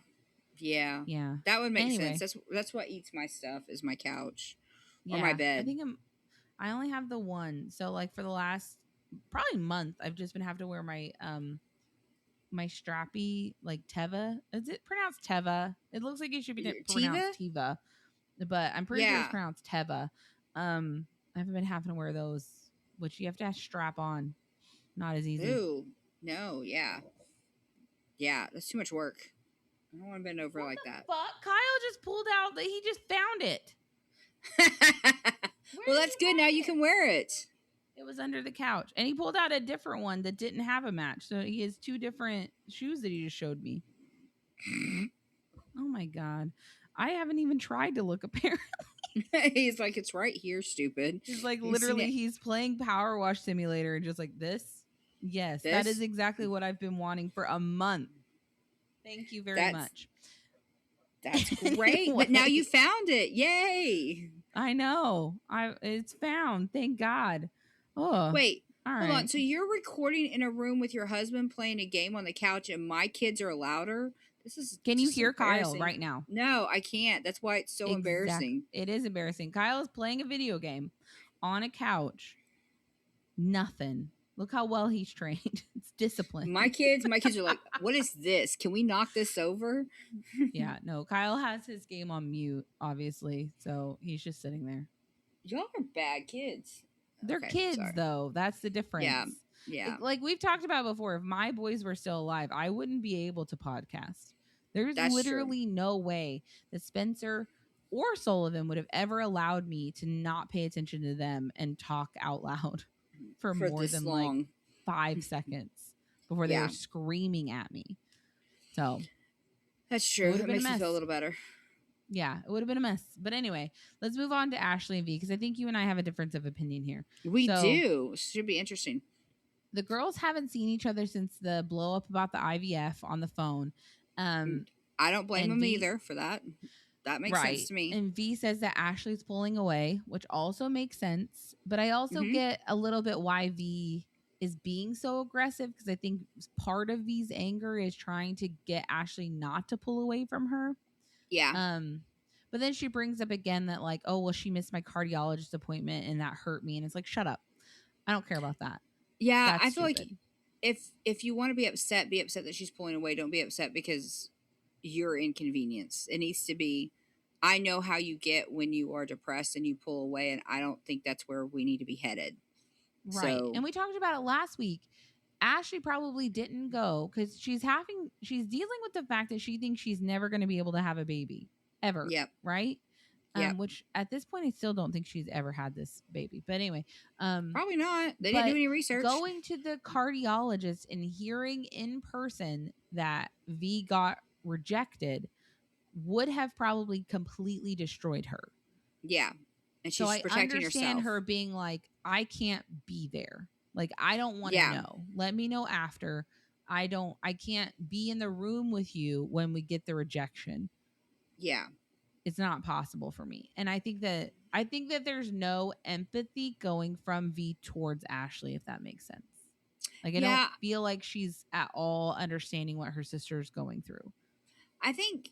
Yeah.
Yeah.
That would make sense. That's what eats my stuff is my couch or my bed.
I only have the one. So like for the last probably month, I've just been having to wear my my strappy like Teva. Is it pronounced Teva? It looks like it should be pronounced Teva, but I'm pretty sure it's pronounced Teva. I haven't been having to wear those, which you have to strap on. Not as easy.
Ooh, no, yeah. Yeah, that's too much work. I don't want to bend over like that.
Fuck, Kyle just pulled out that he just found it.
Well, that's good. Now you can wear it.
It was under the couch. And he pulled out a different one that didn't have a match. So he has two different shoes that he just showed me. Oh my God. I haven't even tried to look, apparently.
He's like, it's right here, stupid.
He's like, literally, he's playing Power Wash Simulator and just like, this? Yes, that is exactly what I've been wanting for a month. Thank you very much.
That's great. Anyway. But now you found it. Yay.
I know. It's found. Thank God. Oh,
wait. Hold on. So you're recording in a room with your husband playing a game on the couch and my kids are louder? This is
Can you hear Kyle right now?
No, I can't. That's why it's so embarrassing.
It is embarrassing. Kyle is playing a video game on a couch. Nothing. Look how well he's trained. It's discipline.
My kids are like, what is this? Can we knock this over?
Yeah, no. Kyle has his game on mute, obviously. So he's just sitting there.
Y'all are bad kids.
They're kids, though. That's the difference.
Yeah. Yeah.
Like we've talked about before, if my boys were still alive, I wouldn't be able to podcast. There's literally no way that Spencer or Sullivan would have ever allowed me to not pay attention to them and talk out loud for more than like 5 seconds before they were screaming at me. So
that's true. It makes me feel a little better.
Yeah, it would have been a mess. But anyway, let's move on to Ashley and V because I think you and I have a difference of opinion here.
We do. Should be interesting.
The girls haven't seen each other since the blow up about the IVF on the phone.
I don't blame them either for that. That makes sense to me.
And V says that Ashley's pulling away, which also makes sense. But I also get a little bit why V is being so aggressive because I think part of V's anger is trying to get Ashley not to pull away from her.
Yeah.
But then she brings up again that like, oh, well, she missed my cardiologist appointment and that hurt me. And it's like, shut up. I don't care about that.
Yeah, I feel like if you want to be upset that she's pulling away. Don't be upset because you're inconvenienced. It needs to be, I know how you get when you are depressed and you pull away, and I don't think that's where we need to be headed.
Right. So, and we talked about it last week. Ashley probably didn't go because she's dealing with the fact that she thinks she's never going to be able to have a baby ever.
Yep.
Right. Which at this point I still don't think she's ever had this baby. But anyway,
probably not. They didn't do any research.
Going to the cardiologist and hearing in person that V got rejected would have probably completely destroyed her.
Yeah. And she's protecting herself.
I understand her being like, I can't be there. Like, I don't want to know. Let me know after. I can't be in the room with you when we get the rejection.
Yeah.
It's not possible for me. And I think that there's no empathy going from V towards Ashley, if that makes sense. Like, I don't feel like she's at all understanding what her sister's going through.
I think,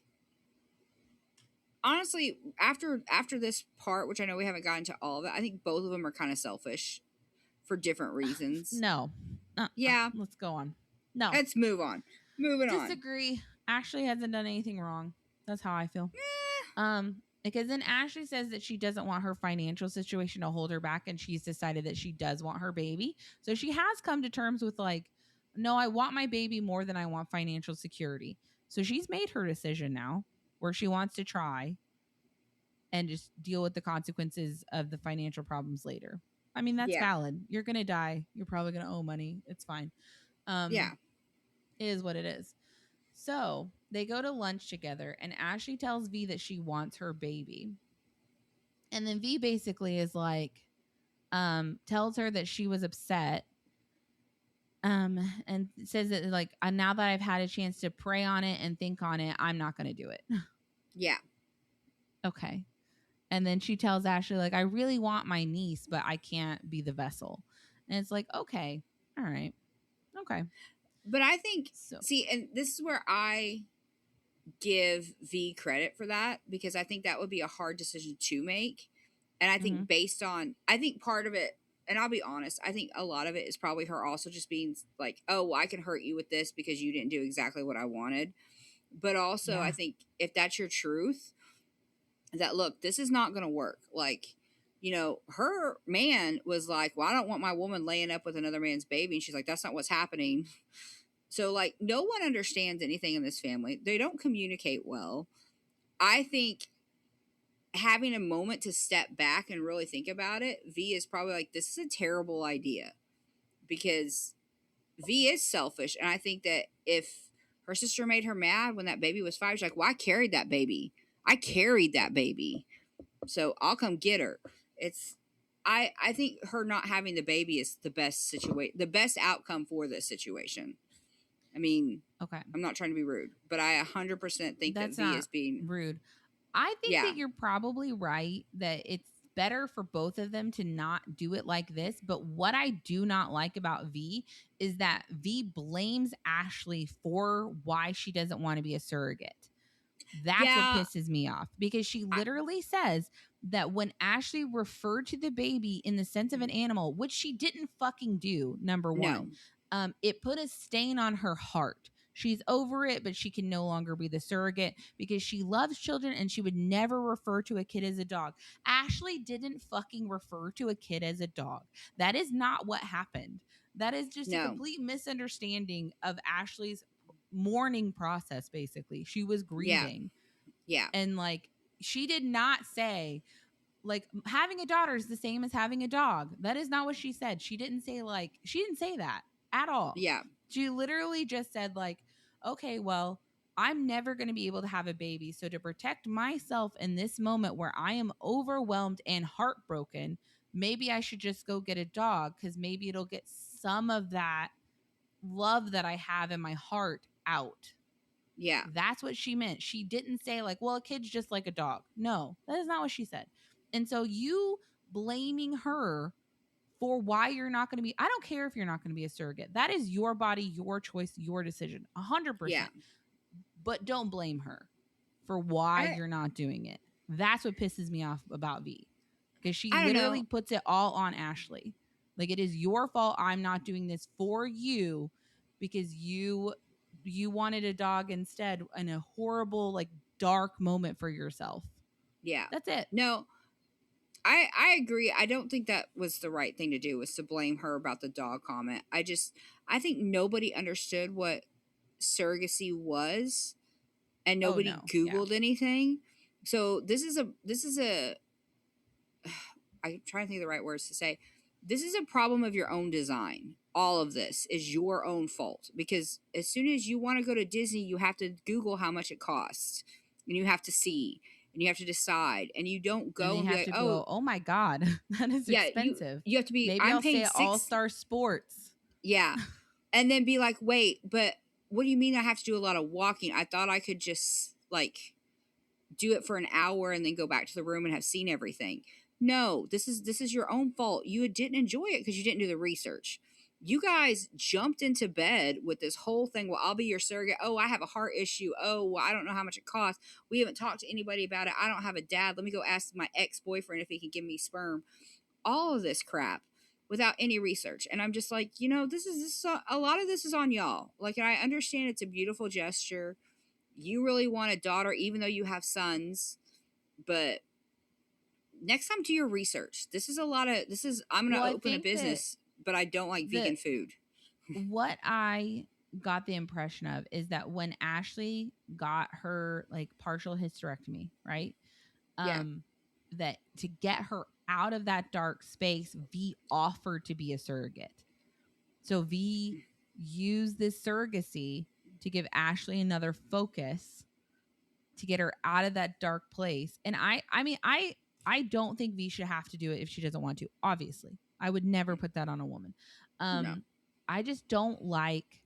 honestly, after this part, which I know we haven't gotten to all of it, I think both of them are kind of selfish for different reasons.
No.
Yeah.
Let's go on. No.
Let's move on. Moving on.
Disagree. Ashley hasn't done anything wrong. That's how I feel. Because then Ashley says that she doesn't want her financial situation to hold her back, and she's decided that she does want her baby. So she has come to terms with like, no, I want my baby more than I want financial security. So she's made her decision now where she wants to try and just deal with the consequences of the financial problems later. I mean, that's
Yeah.
valid. You're going to die. You're probably going to owe money. It's fine.
Yeah.
It is what it is. So they go to lunch together, and Ashley tells V that she wants her baby. And then V basically is like, tells her that she was upset. And says that like, now that I've had a chance to pray on it and think on it, I'm not going to do it.
Yeah.
Okay. And then she tells Ashley, like, I really want my niece, but I can't be the vessel. And it's like, okay, all right. Okay.
But I think,
So,
see, and this is where I give V credit for that, because I think that would be a hard decision to make. And I think based on, I think part of it, and I'll be honest, I think a lot of it is probably her also just being like, oh, well, I can hurt you with this because you didn't do exactly what I wanted. But also, I think if that's your truth, that look, this is not going to work. Like, you know, her man was like, well, I don't want my woman laying up with another man's baby. And she's like, that's not what's happening. So, like, no one understands anything in this family. They don't communicate well. I think having a moment to step back and really think about it, V is probably like, this is a terrible idea, because V is selfish. And I think that if her sister made her mad when that baby was 5, she's like, well, I carried that baby. So I'll come get her. I think her not having the baby is the best outcome for this situation. I mean,
okay.
I'm not trying to be rude, but I 100% think
That's
that V is being
rude. I think that you're probably right that it's better for both of them to not do it like this. But what I do not like about V is that V blames Ashley for why she doesn't want to be a surrogate. That's what pisses me off, because she literally says that when Ashley referred to the baby in the sense of an animal, which she didn't fucking do, number one, it put a stain on her heart. She's over it, but she can no longer be the surrogate because she loves children and she would never refer to a kid as a dog. Ashley didn't fucking refer to a kid as a dog. That is not what happened. That is just a complete misunderstanding of Ashley's mourning process. Basically, she was grieving.
Yeah.
And like, she did not say like having a daughter is the same as having a dog. That is not what she said. She didn't say that at all.
Yeah.
She literally just said like, okay, well, I'm never going to be able to have a baby. So to protect myself in this moment where I am overwhelmed and heartbroken, maybe I should just go get a dog, because maybe it'll get some of that love that I have in my heart out.
Yeah.
That's what she meant. She didn't say like, well, a kid's just like a dog. No, that is not what she said. And so you blaming her for why you're not going to be, I don't care if you're not going to be a surrogate. That is your body, your choice, your decision, 100%.
Yeah.
But don't blame her for why you're not doing it. That's what pisses me off about V, because she literally puts it all on Ashley. Like, it is your fault I'm not doing this for you because you wanted a dog instead in a horrible, like, dark moment for yourself.
Yeah.
That's it.
No, I agree. I don't think that was the right thing to do, was to blame her about the dog comment. I think nobody understood what surrogacy was, and nobody Googled anything. So this is a I'm trying to think of the right words to say. This is a problem of your own design. All of this is your own fault, because as soon as you want to go to Disney, you have to Google how much it costs, and you have to see, and you have to decide, and you don't go and be like,
oh my God, that is expensive.
You have to be,
maybe
I'm
I'll
paying
say All-Star Sports.
Yeah. And then be like, wait, but what do you mean I have to do a lot of walking? I thought I could just like do it for an hour and then go back to the room and have seen everything. No, this is your own fault. You didn't enjoy it because you didn't do the research. You guys jumped into bed with this whole thing. Well, I'll be your surrogate. Oh, I have a heart issue. Oh, well, I don't know how much it costs. We haven't talked to anybody about it. I don't have a dad. Let me go ask my ex-boyfriend if he can give me sperm. All of this crap without any research. And I'm just like, this is a lot of this is on y'all. Like, I understand it's a beautiful gesture. You really want a daughter, even though you have sons. But next time, do your research. I'm going to open a business, but I don't like vegan food.
What I got the impression of is that when Ashley got her like partial hysterectomy, right?
Yeah.
That to get her out of that dark space, V offered to be a surrogate. So V used this surrogacy to give Ashley another focus to get her out of that dark place. And I don't think V should have to do it if she doesn't want to. Obviously, I would never put that on a woman.
No.
I just don't like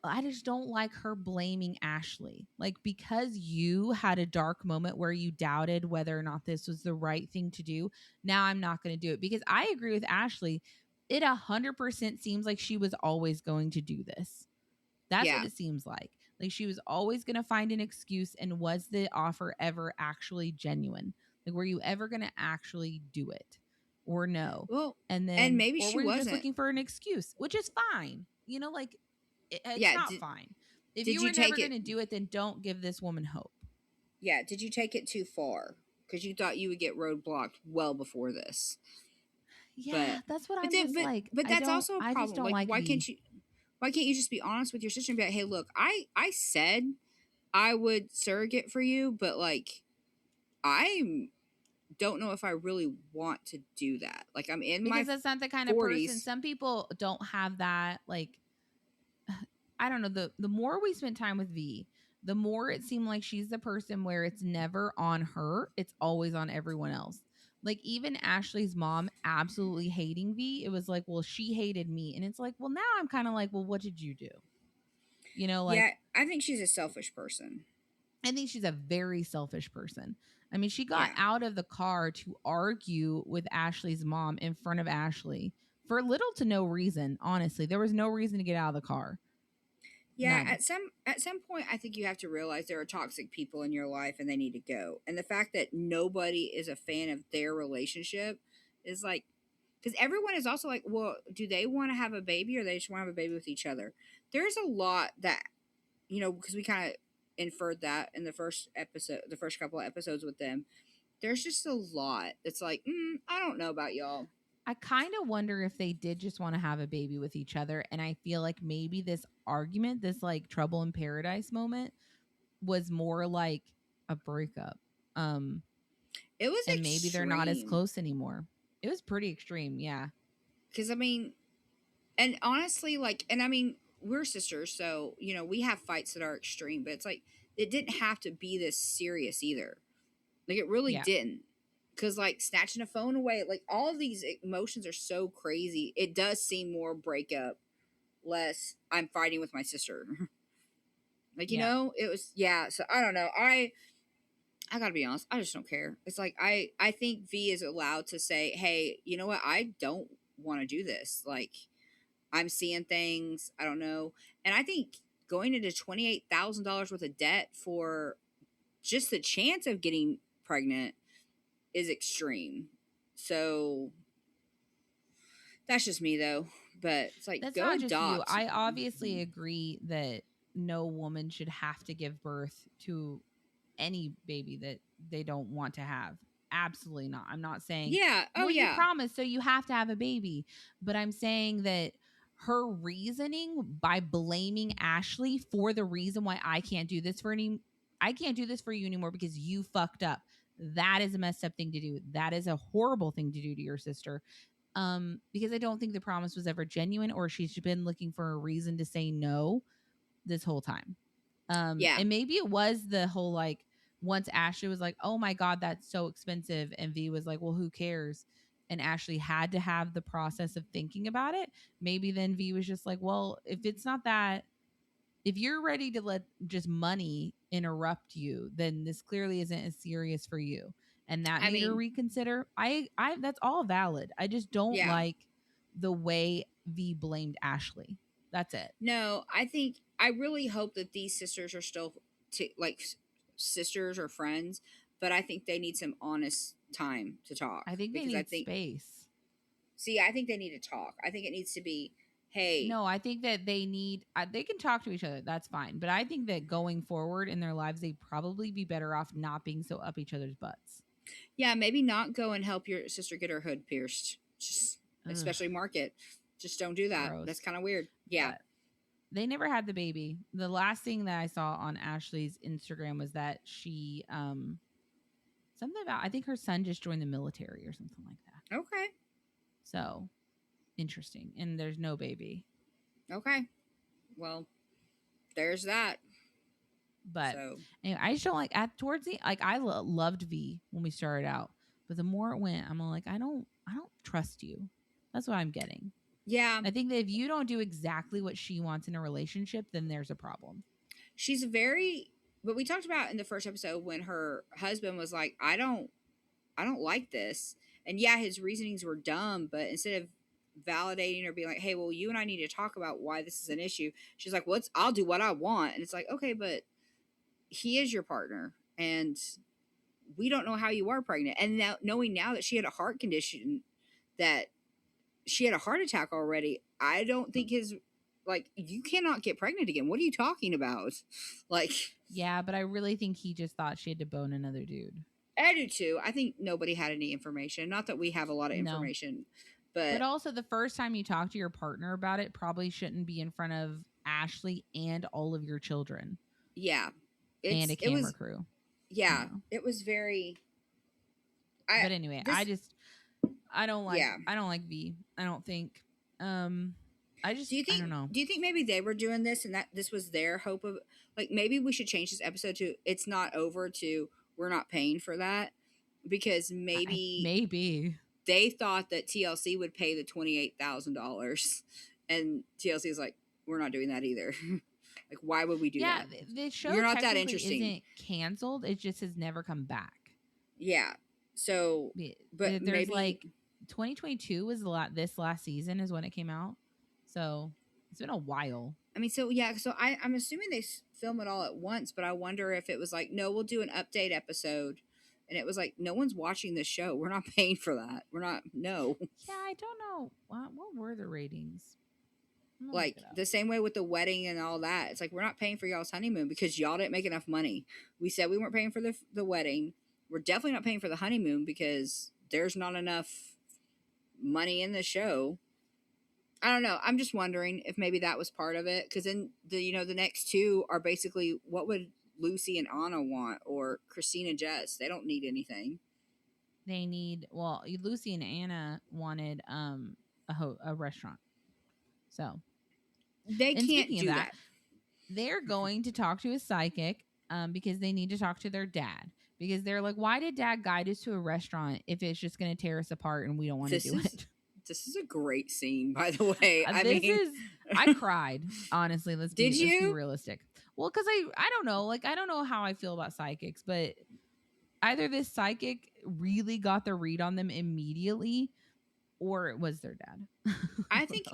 I just don't like her blaming Ashley. Like, because you had a dark moment where you doubted whether or not this was the right thing to do, now I'm not going to do it. Because I agree with Ashley. It 100% seems like she was always going to do this. That's what it seems like. Like, she was always going to find an excuse. And was the offer ever actually genuine? Like, were you ever going to actually do it or no?
Well,
and
maybe
or
she
were you
wasn't
just looking for an excuse, which is fine. You know, like, it's not fine. If you were never going to do it, then don't give this woman hope.
Yeah. Did you take it too far? Because you thought you would get roadblocked well before this.
Yeah, that's what I'm just like.
But that's also a problem.
I just don't like
why can't you just be honest with your sister and be like, hey, look, I said I would surrogate for you, but like, I don't know if I really want to do that. Like, I'm in
because
my
that's not the kind
40s.
of person. Some people don't have that. Like, I don't know. The more we spent time with V, the more it seemed like she's the person where it's never on her. It's always on everyone else. Like, even Ashley's mom absolutely hating V, it was like, well, she hated me. And it's like, well, now I'm kind of like, well, what did you do? You know, like,
yeah, I think she's a selfish person.
I think she's a very selfish person. I mean, she got out of the car to argue with Ashley's mom in front of Ashley for little to no reason. Honestly, there was no reason to get out of the car.
Yeah, none. At some point, I think you have to realize there are toxic people in your life and they need to go. And the fact that nobody is a fan of their relationship is like, because everyone is also like, well, do they want to have a baby or they just want to have a baby with each other? There's a lot that, you know, because we kind of inferred that in the first couple of episodes with them. There's just a lot. It's like, I don't know about y'all.
I kind of wonder if they did just want to have a baby with each other. And I feel like maybe this argument, this like trouble in paradise moment, was more like a breakup.
It was
and extreme. Maybe they're not as close anymore. It was pretty extreme, yeah.
Because I mean, and honestly, like, and I mean, we're sisters, so you know we have fights that are extreme, but it's like it didn't have to be this serious either. Like, it really didn't. Because, like, snatching a phone away, like, all of these emotions are so crazy. It does seem more breakup, less I'm fighting with my sister. Like, you know, it was, so I don't know. I gotta be honest, I just don't care. It's like, I think V is allowed to say, hey, you know what? I don't want to do this. Like, I'm seeing things. I don't know. And I think going into $28,000 worth of debt for just the chance of getting pregnant is extreme. So that's just me though. But it's like,
that's
go
not
adopt.
Just you. I obviously agree that no woman should have to give birth to any baby that they don't want to have. Absolutely not. I'm not saying, you promised, so you have to have a baby. But I'm saying that her reasoning by blaming Ashley for the reason why I can't do this for you anymore because you fucked up. That is a messed up thing to do. That is a horrible thing to do to your sister. Because I don't think the promise was ever genuine, or she's been looking for a reason to say no this whole time. And maybe it was the whole, like, once Ashley was like, oh my God, that's so expensive. And V was like, well, who cares? And Ashley had to have the process of thinking about it. Maybe then V was just like, well, if it's not that, if you're ready to let just money interrupt you, then this clearly isn't as serious for you. And that made her reconsider. I that's all valid. I just don't like the way V blamed Ashley. That's it.
No, I really hope that these sisters are still like sisters or friends, but I think they need some honest time to talk.
I think they need space.
See, I think they need to talk. I think it needs to be, hey.
No, I think that they can talk to each other. That's fine. But I think that going forward in their lives, they'd probably be better off not being so up each other's butts.
Yeah, maybe not go and help your sister get her hood pierced. Just,
Ugh,
especially Market. Just don't do that.
gross.
That's kind of weird. Yeah.
But they never had the baby. The last thing that I saw on Ashley's Instagram was that she something about, I think her son just joined the military or something like that.
Okay.
So interesting. And there's no baby.
Okay. Well, there's that.
But
so.
anyway, I just don't like towards the I loved V when we started out, but the more it went, I'm like, I don't trust you. That's what I'm getting.
Yeah.
I think that if you don't do exactly what she wants in a relationship, then there's a problem.
She's very, but we talked about in the first episode when her husband was like, I don't like this. And yeah, his reasonings were dumb, but instead of validating or being like, hey, well, you and I need to talk about why this is an issue, she's like, I'll do what I want. And it's like, okay, but he is your partner and we don't know how you are pregnant. And now knowing now that she had a heart condition, that she had a heart attack already, I don't think you cannot get pregnant again. What are you talking about? Like,
yeah, but I really think he just thought she had to bone another dude.
I do too. I think nobody had any information. Not that we have a lot of information, but
also the first time you talk to your partner about it probably shouldn't be in front of Ashley and all of your children.
Yeah.
And a camera crew.
Yeah. You know. It was very.
But anyway, I don't like V. I don't think. I don't know.
Do you think maybe they were doing this and that this was their hope of, like, maybe we should change this episode to "It's not over" to "We're not paying for that," because maybe they thought that TLC would pay the $28,000, and TLC is like, we're not doing that either. Like, why would we do that?
Yeah, the show
you're not that interesting.
Isn't canceled. It just has never come back.
Yeah. So, but
there's
maybe
like 2022 was this last season is when it came out. So it's been a while.
I mean, so yeah, so I'm assuming they film it all at once, but I wonder if it was like, no, we'll do an update episode. And it was like, no one's watching this show. We're not paying for that. We're not, no.
Yeah, I don't know. What were the ratings?
Like, the same way with the wedding and all that. It's like, we're not paying for y'all's honeymoon because y'all didn't make enough money. We said we weren't paying for the wedding. We're definitely not paying for the honeymoon because there's not enough money in the show. I don't know. I'm just wondering if maybe that was part of it. Because then the next two are basically, what would Lucy and Anna want, or Christina Jess? They don't need anything.
They need, well, Lucy and Anna wanted a restaurant. So
they can't do that.
They're going to talk to a psychic because they need to talk to their dad. Because they're like, why did dad guide us to a restaurant if it's just going to tear us apart and we don't want to do it?
This is a great scene, by the way.
I cried, honestly. Let's be realistic. Well, because I don't know. Like, I don't know how I feel about psychics, but either this psychic really got the read on them immediately or it was their dad.
I think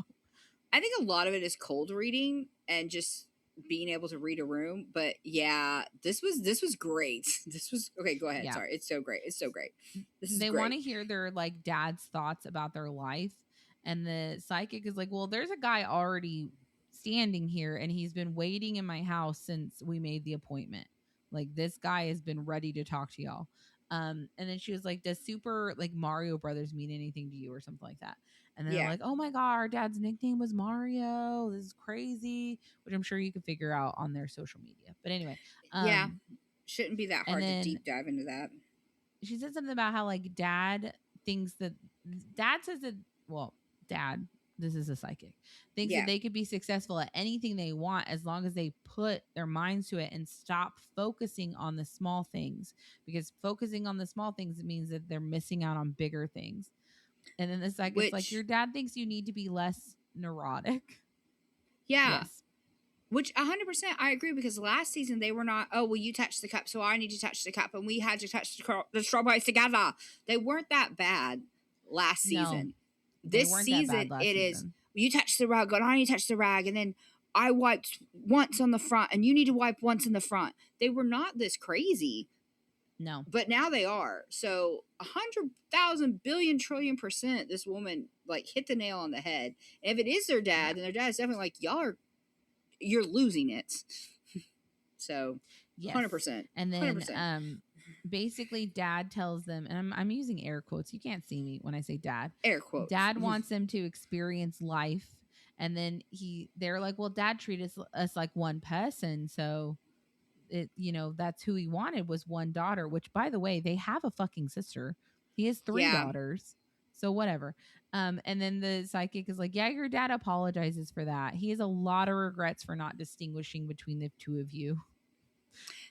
a lot of it is cold reading and just being able to read a room. But yeah, this was great. This was okay. Go ahead. Yeah. Sorry. It's so great. They
want to hear their like dad's thoughts about their life. And the psychic is like, well, there's a guy already standing here and he's been waiting in my house since we made the appointment. Like, this guy has been ready to talk to y'all. And then she was like, does Super like Mario Brothers mean anything to you or something like that? And then they're like, oh my God, our dad's nickname was Mario. This is crazy, which I'm sure you could figure out on their social media. But anyway.
Yeah. Shouldn't be that hard to deep dive into that.
She said something about how like dad says that, dad, this is a psychic, thinks that they could be successful at anything they want as long as they put their minds to it and stop focusing on the small things, because focusing on the small things means that they're missing out on bigger things. And then the psychic's like, your dad thinks you need to be less neurotic.
Yeah. Yes. Which 100% I agree, because last season they were not, oh, well, you touched the cup, so I need to touch the cup, and we had to touch the strawberries together. They weren't that bad last season. No. This season, it is, you touch the rug, and I need to touch the rag, and then I wiped once on the front, and you need to wipe once in the front. They were not this crazy.
No.
But now they are. So 100,000 billion trillion %, this woman like hit the nail on the head. And if it is their dad, then their dad's definitely like, you're losing it. So
Yes.
100%.
And then
100%.
Basically dad tells them, and I'm using air quotes. You can't see me when I say dad.
Air quotes.
Dad wants them to experience life. And then they're like, well, dad treated us like one person. So that's who he wanted, was one daughter, which by the way, they have a fucking sister. He has 3 daughters. So whatever. And then the psychic is like, yeah, your dad apologizes for that. He has a lot of regrets for not distinguishing between the two of you.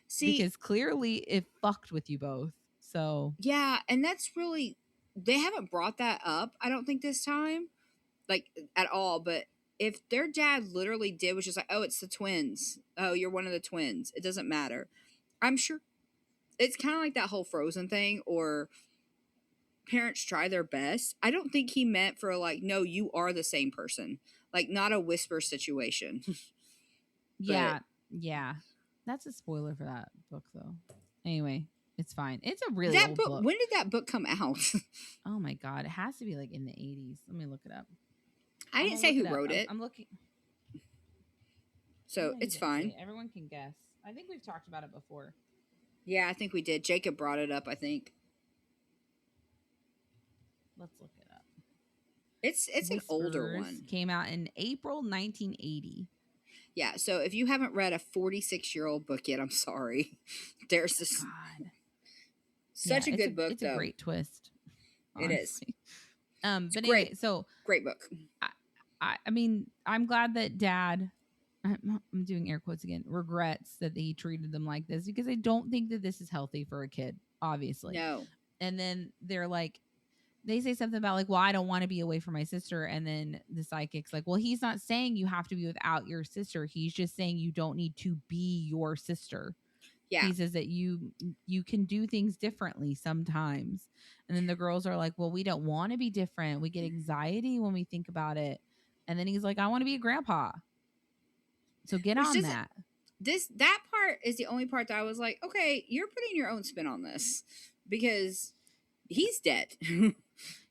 See, because clearly it fucked with you both. So
yeah, and that's really, they haven't brought that up, I don't think, this time, like at all. But if their dad literally did was just like, oh, it's the twins. Oh, you're one of the twins. It doesn't matter. I'm sure it's kind of like that whole Frozen thing, or parents try their best. I don't think he meant for like, no, you are the same person. Like, not a whisper situation.
Yeah. That's a spoiler for that book, though. Anyway, it's fine. It's a really old book.
When did that book come out?
Oh my god, it has to be like in the 80s. Let me look it up.
I didn't say who wrote it.
I'm looking.
So it's fine.
Everyone can guess. I think we've talked about it before.
Yeah, I think we did. Jacob brought it up, I think.
Let's look it up.
It's an older one.
Came out in April 1980.
Yeah, so if you haven't read a 46-year-old book yet, I'm sorry. There's this such a good book,
it's
though.
It's a great twist.
Honestly. It is.
But anyway, so
great book.
I mean, I'm glad that dad, I'm doing air quotes again, regrets that he treated them like this, because I don't think that this is healthy for a kid, obviously.
No.
And then they're like, they say something about like, well, I don't want to be away from my sister. And then the psychic's like, well, he's not saying you have to be without your sister. He's just saying you don't need to be your sister. Yeah. He says that you can do things differently sometimes. And then the girls are like, well, we don't want to be different. We get anxiety when we think about it. And then he's like, I want to be a grandpa. So get on that.
That part is the only part that I was like, okay, you're putting your own spin on this, because he's dead.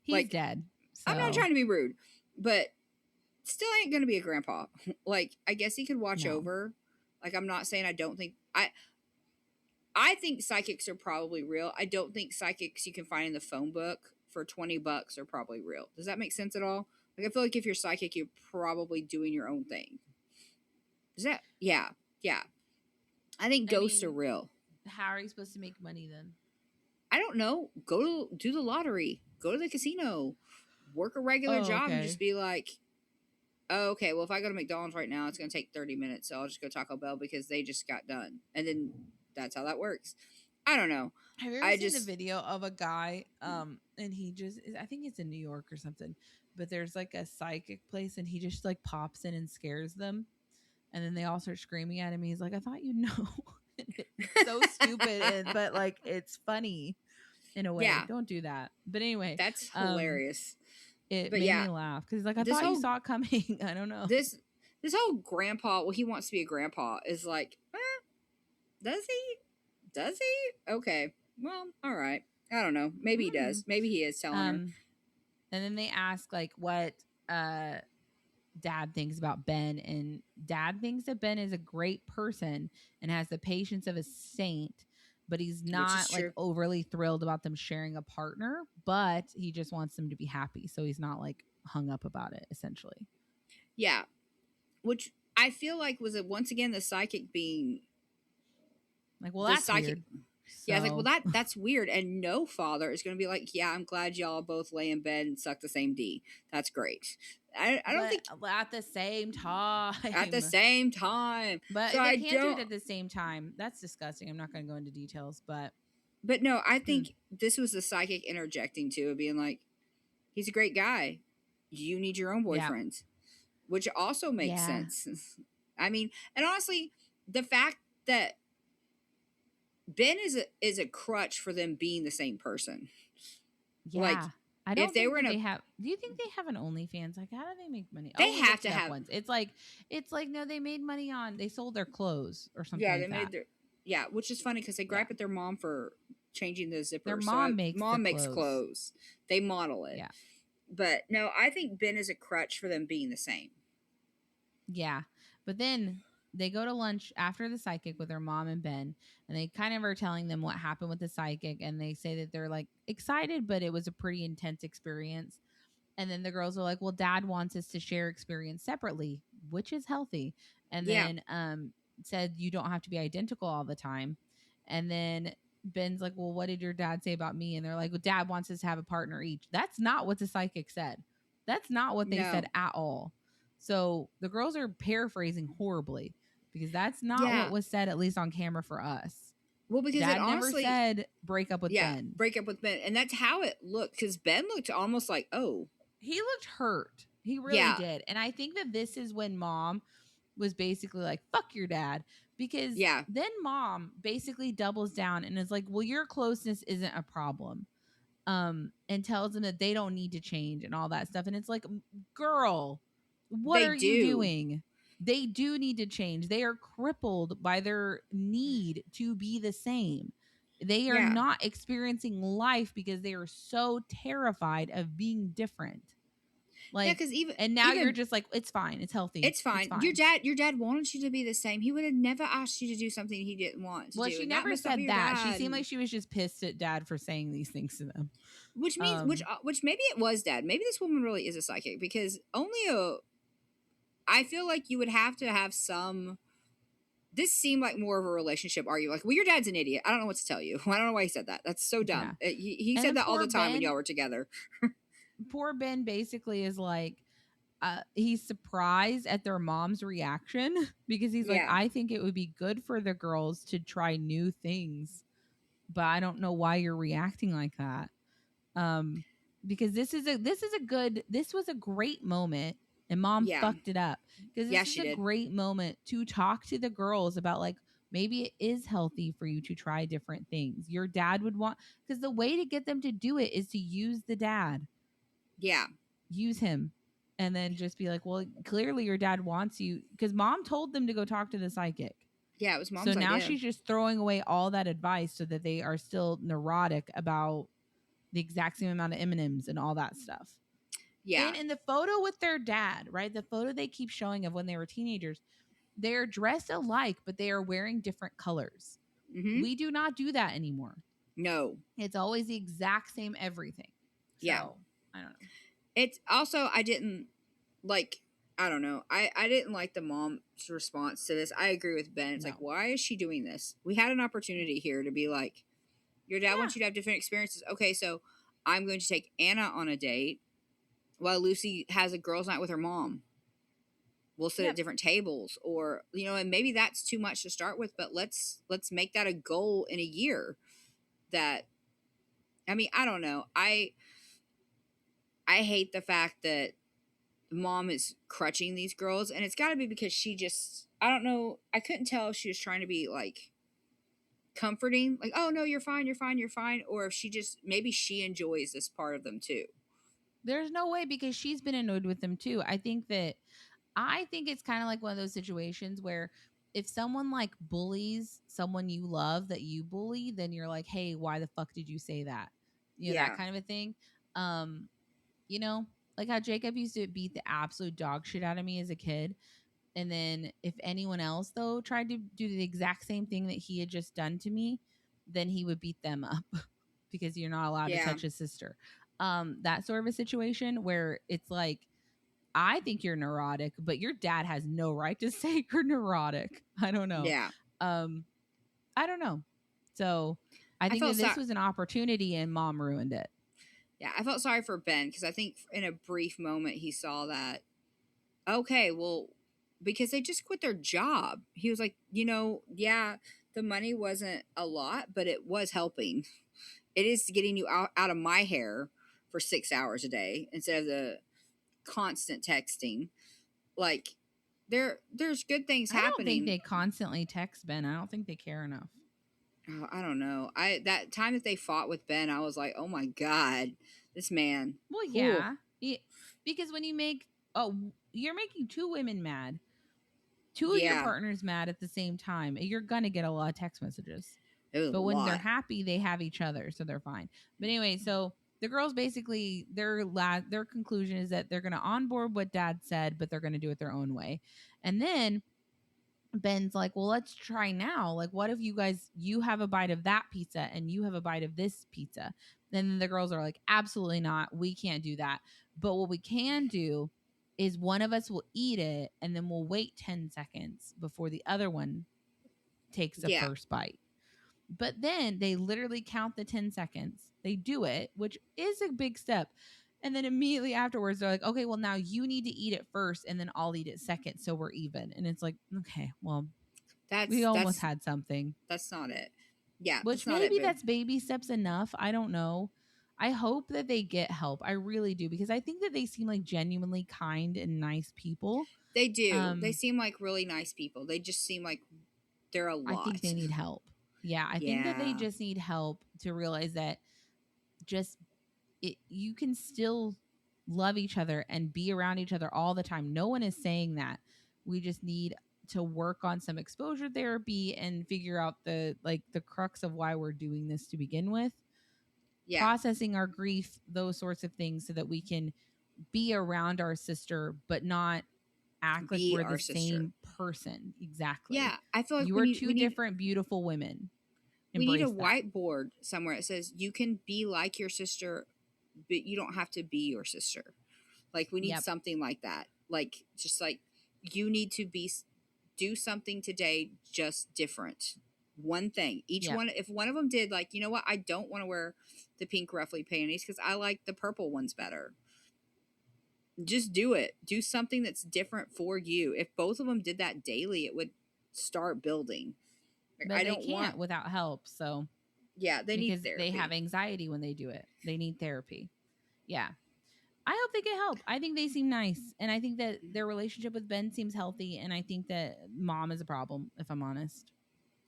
He's dead. So.
I'm not trying to be rude, but still ain't gonna be a grandpa. Like, I guess he could watch over. Like, I'm not saying I don't think I think psychics are probably real. I don't think psychics you can find in the phone book for $20 are probably real. Does that make sense at all? Like, I feel like if you're psychic, you're probably doing your own thing. Is that? Yeah. I think ghosts are real.
How are you supposed to make money then?
I don't know. Do the lottery. Go to the casino. Work a regular job and just be like, oh, okay, well, if I go to McDonald's right now, it's going to take 30 minutes. So I'll just go Taco Bell because they just got done. And then that's how that works. I don't know.
Have you ever seen the video of a guy, and he just, I think it's in New York or something, but there's like a psychic place and he just like pops in and scares them. And then they all start screaming at him. He's like, I thought you'd know. It's so stupid, but like, it's funny in a way. Yeah. Don't do that. But anyway.
That's hilarious.
It made me laugh because he's like, I thought you saw it coming. I don't know.
This whole grandpa, well, he wants to be a grandpa, is like, does he? Okay. Well, all right. I don't know. Maybe he does. Maybe he is telling her.
And then they ask like what dad thinks about Ben, and dad thinks that Ben is a great person and has the patience of a saint, but he's not like overly thrilled about them sharing a partner, but he just wants them to be happy. So he's not like hung up about it, essentially.
Yeah. Which I feel like was once again the psychic being
like, well, that's weird.
Yeah, it's like, well, that's weird. And no father is going to be like, yeah, I'm glad y'all both lay in bed and suck the same D. That's great. I don't think
at the same time.
At the same time,
but so they can't do it at the same time. That's disgusting. I'm not going to go into details, but
no, I think this was the psychic interjecting too, being like, he's a great guy. You need your own boyfriend, which also makes sense. I mean, and honestly, the fact that Ben is a crutch for them being the same person.
Yeah. Like, I don't think they have. Do you think they have an OnlyFans? Like, how do they make money?
They have to have
ones. It's like no, they made money on. They sold their clothes or something.
Yeah, they made their which is funny because they gripe at their mom for changing the zipper.
Their
So
mom makes
mom makes clothes. They model it.
Yeah.
But no, I think Ben is a crutch for them being the same.
Yeah. But then they go to lunch after the psychic with their mom and Ben, and they kind of are telling them what happened with the psychic, and they say that they're like excited, but it was a pretty intense experience. And then the girls are like, well, dad wants us to share experience separately, which is healthy. And then said you don't have to be identical all the time. And then Ben's like, well, what did your dad say about me? And they're like, well, dad wants us to have a partner each. That's not what the psychic said. That's not what they said at all. So the girls are paraphrasing horribly because that's not what was said, at least on camera for us.
Well, because
Dad
it honestly
never said break up with Ben.
Break up with Ben. And that's how it looked, because Ben looked almost like, oh.
He looked hurt. He really did. And I think that this is when mom was basically like, fuck your dad. Because then mom basically doubles down and is like, well, your closeness isn't a problem. And tells them that they don't need to change and all that stuff. And it's like, girl, what are you doing? They do need to change. They are crippled by their need to be the same. They are not experiencing life because they are so terrified of being different. Like, because and now you're just like, it's fine, it's healthy,
it's fine. Your dad wanted you to be the same. He would have never asked you to do something he didn't want to do.
Well, she never said that. She seemed like she was just pissed at dad for saying these things to them.
Which means, which maybe it was dad. Maybe this woman really is a psychic, because I feel like you would have to have some. This seemed like more of a relationship argument. Like, well, your dad's an idiot. I don't know what to tell you. I don't know why he said that. That's so dumb. Yeah. He said that all the time when y'all were together.
Poor Ben basically is like, he's surprised at their mom's reaction because he's like, I think it would be good for the girls to try new things, but I don't know why you're reacting like that. Because this was a great moment, and mom fucked it up, because this is a great moment to talk to the girls about, like, maybe it is healthy for you to try different things. Your dad would want, because the way to get them to do it is to use the dad. Yeah. Use him. And then just be like, well, clearly your dad wants you, because mom told them to go talk to the psychic.
Yeah, it was mom's idea.
So now she's just throwing away all that advice so that they are still neurotic about the exact same amount of M&Ms and all that stuff. Yeah. And in the photo with their dad, right? The photo they keep showing of when they were teenagers, they're dressed alike, but they are wearing different colors. Mm-hmm. We do not do that anymore. No. It's always the exact same everything. So, yeah. I don't know.
It's also, I didn't like, I don't know. I didn't like the mom's response to this. I agree with Ben. It's like, why is she doing this? We had an opportunity here to be like, your dad wants you to have different experiences. Okay, so I'm going to take Anna on a date while Lucy has a girls' night with her mom. We'll sit at different tables, or, you know, and maybe that's too much to start with, but let's make that a goal in a year. That, I mean, I don't know. I hate the fact that mom is crutching these girls, and it's got to be because she just, I don't know. I couldn't tell if she was trying to be like comforting, like, oh no, you're fine, or if she just, maybe she enjoys this part of them too.
There's no way, because she's been annoyed with them too. I think it's kind of like one of those situations where if someone like bullies someone you love that you bully, then you're like, hey, why the fuck did you say that? You know, that kind of a thing. You know, like how Jacob used to beat the absolute dog shit out of me as a kid. And then if anyone else, though, tried to do the exact same thing that he had just done to me, then he would beat them up because you're not allowed to touch his sister. That sort of a situation where it's like, I think you're neurotic, but your dad has no right to say you're neurotic. I don't know. Yeah. I don't know. So I think that this was an opportunity and mom ruined it.
Yeah, I felt sorry for Ben, because I think in a brief moment he saw that, okay, well, because they just quit their job. He was like, you know, yeah, the money wasn't a lot, but it was helping. It is getting you out of my hair for 6 hours a day instead of the constant texting. Like, there's good things happening.
I don't think they constantly text Ben. I don't think they care enough.
Oh, I don't know. That time that they fought with Ben, I was like, oh my God, this man.
Well, yeah. Because when you you're making two women mad. Two of your partners mad at the same time. You're going to get a lot of text messages.
It was a
But when they're
lot.
happy, they have each other, so they're fine. But anyway, so the girls basically their conclusion is that they're going to onboard what dad said, but they're going to do it their own way. And then Ben's like, well, let's try now. Like, what if you have a bite of that pizza and you have a bite of this pizza? Then the girls are like, absolutely not. We can't do that. But what we can do is one of us will eat it and then we'll wait 10 seconds before the other one takes the first bite. But then they literally count the 10 seconds. They do it, which is a big step. And then immediately afterwards, they're like, okay, well, now you need to eat it first and then I'll eat it second. So we're even. And it's like, okay, well, we almost had something.
That's not it. Yeah.
Which
that's
maybe that's baby steps enough. I don't know. I hope that they get help. I really do, because I think that they seem like genuinely kind and nice people.
They do. They seem like really nice people. They just seem like they're a lot.
I think they need help. Yeah, I think that they just need help to realize that you can still love each other and be around each other all the time. No one is saying that. We just need to work on some exposure therapy and figure out the crux of why we're doing this to begin with. Yeah. Processing our grief, those sorts of things, so that we can be around our sister but not act like we're the same person. Exactly.
Yeah, I feel like
you are two different beautiful women.
We need a whiteboard somewhere that says you can be like your sister, but you don't have to be your sister. Like, we need something like that. Like, just like, you need to do something today just different. One thing. Each one, if one of them did, like, you know what, I don't want to wear the pink ruffly panties because I like the purple ones better. Just do it. Do something that's different for you. If both of them did that daily, it would start building.
But I don't want without help. So
yeah, they need therapy.
They have anxiety when they do it. They need therapy. Yeah. I hope they get help. I think they seem nice. And I think that their relationship with Ben seems healthy. And I think that mom is a problem, if I'm honest.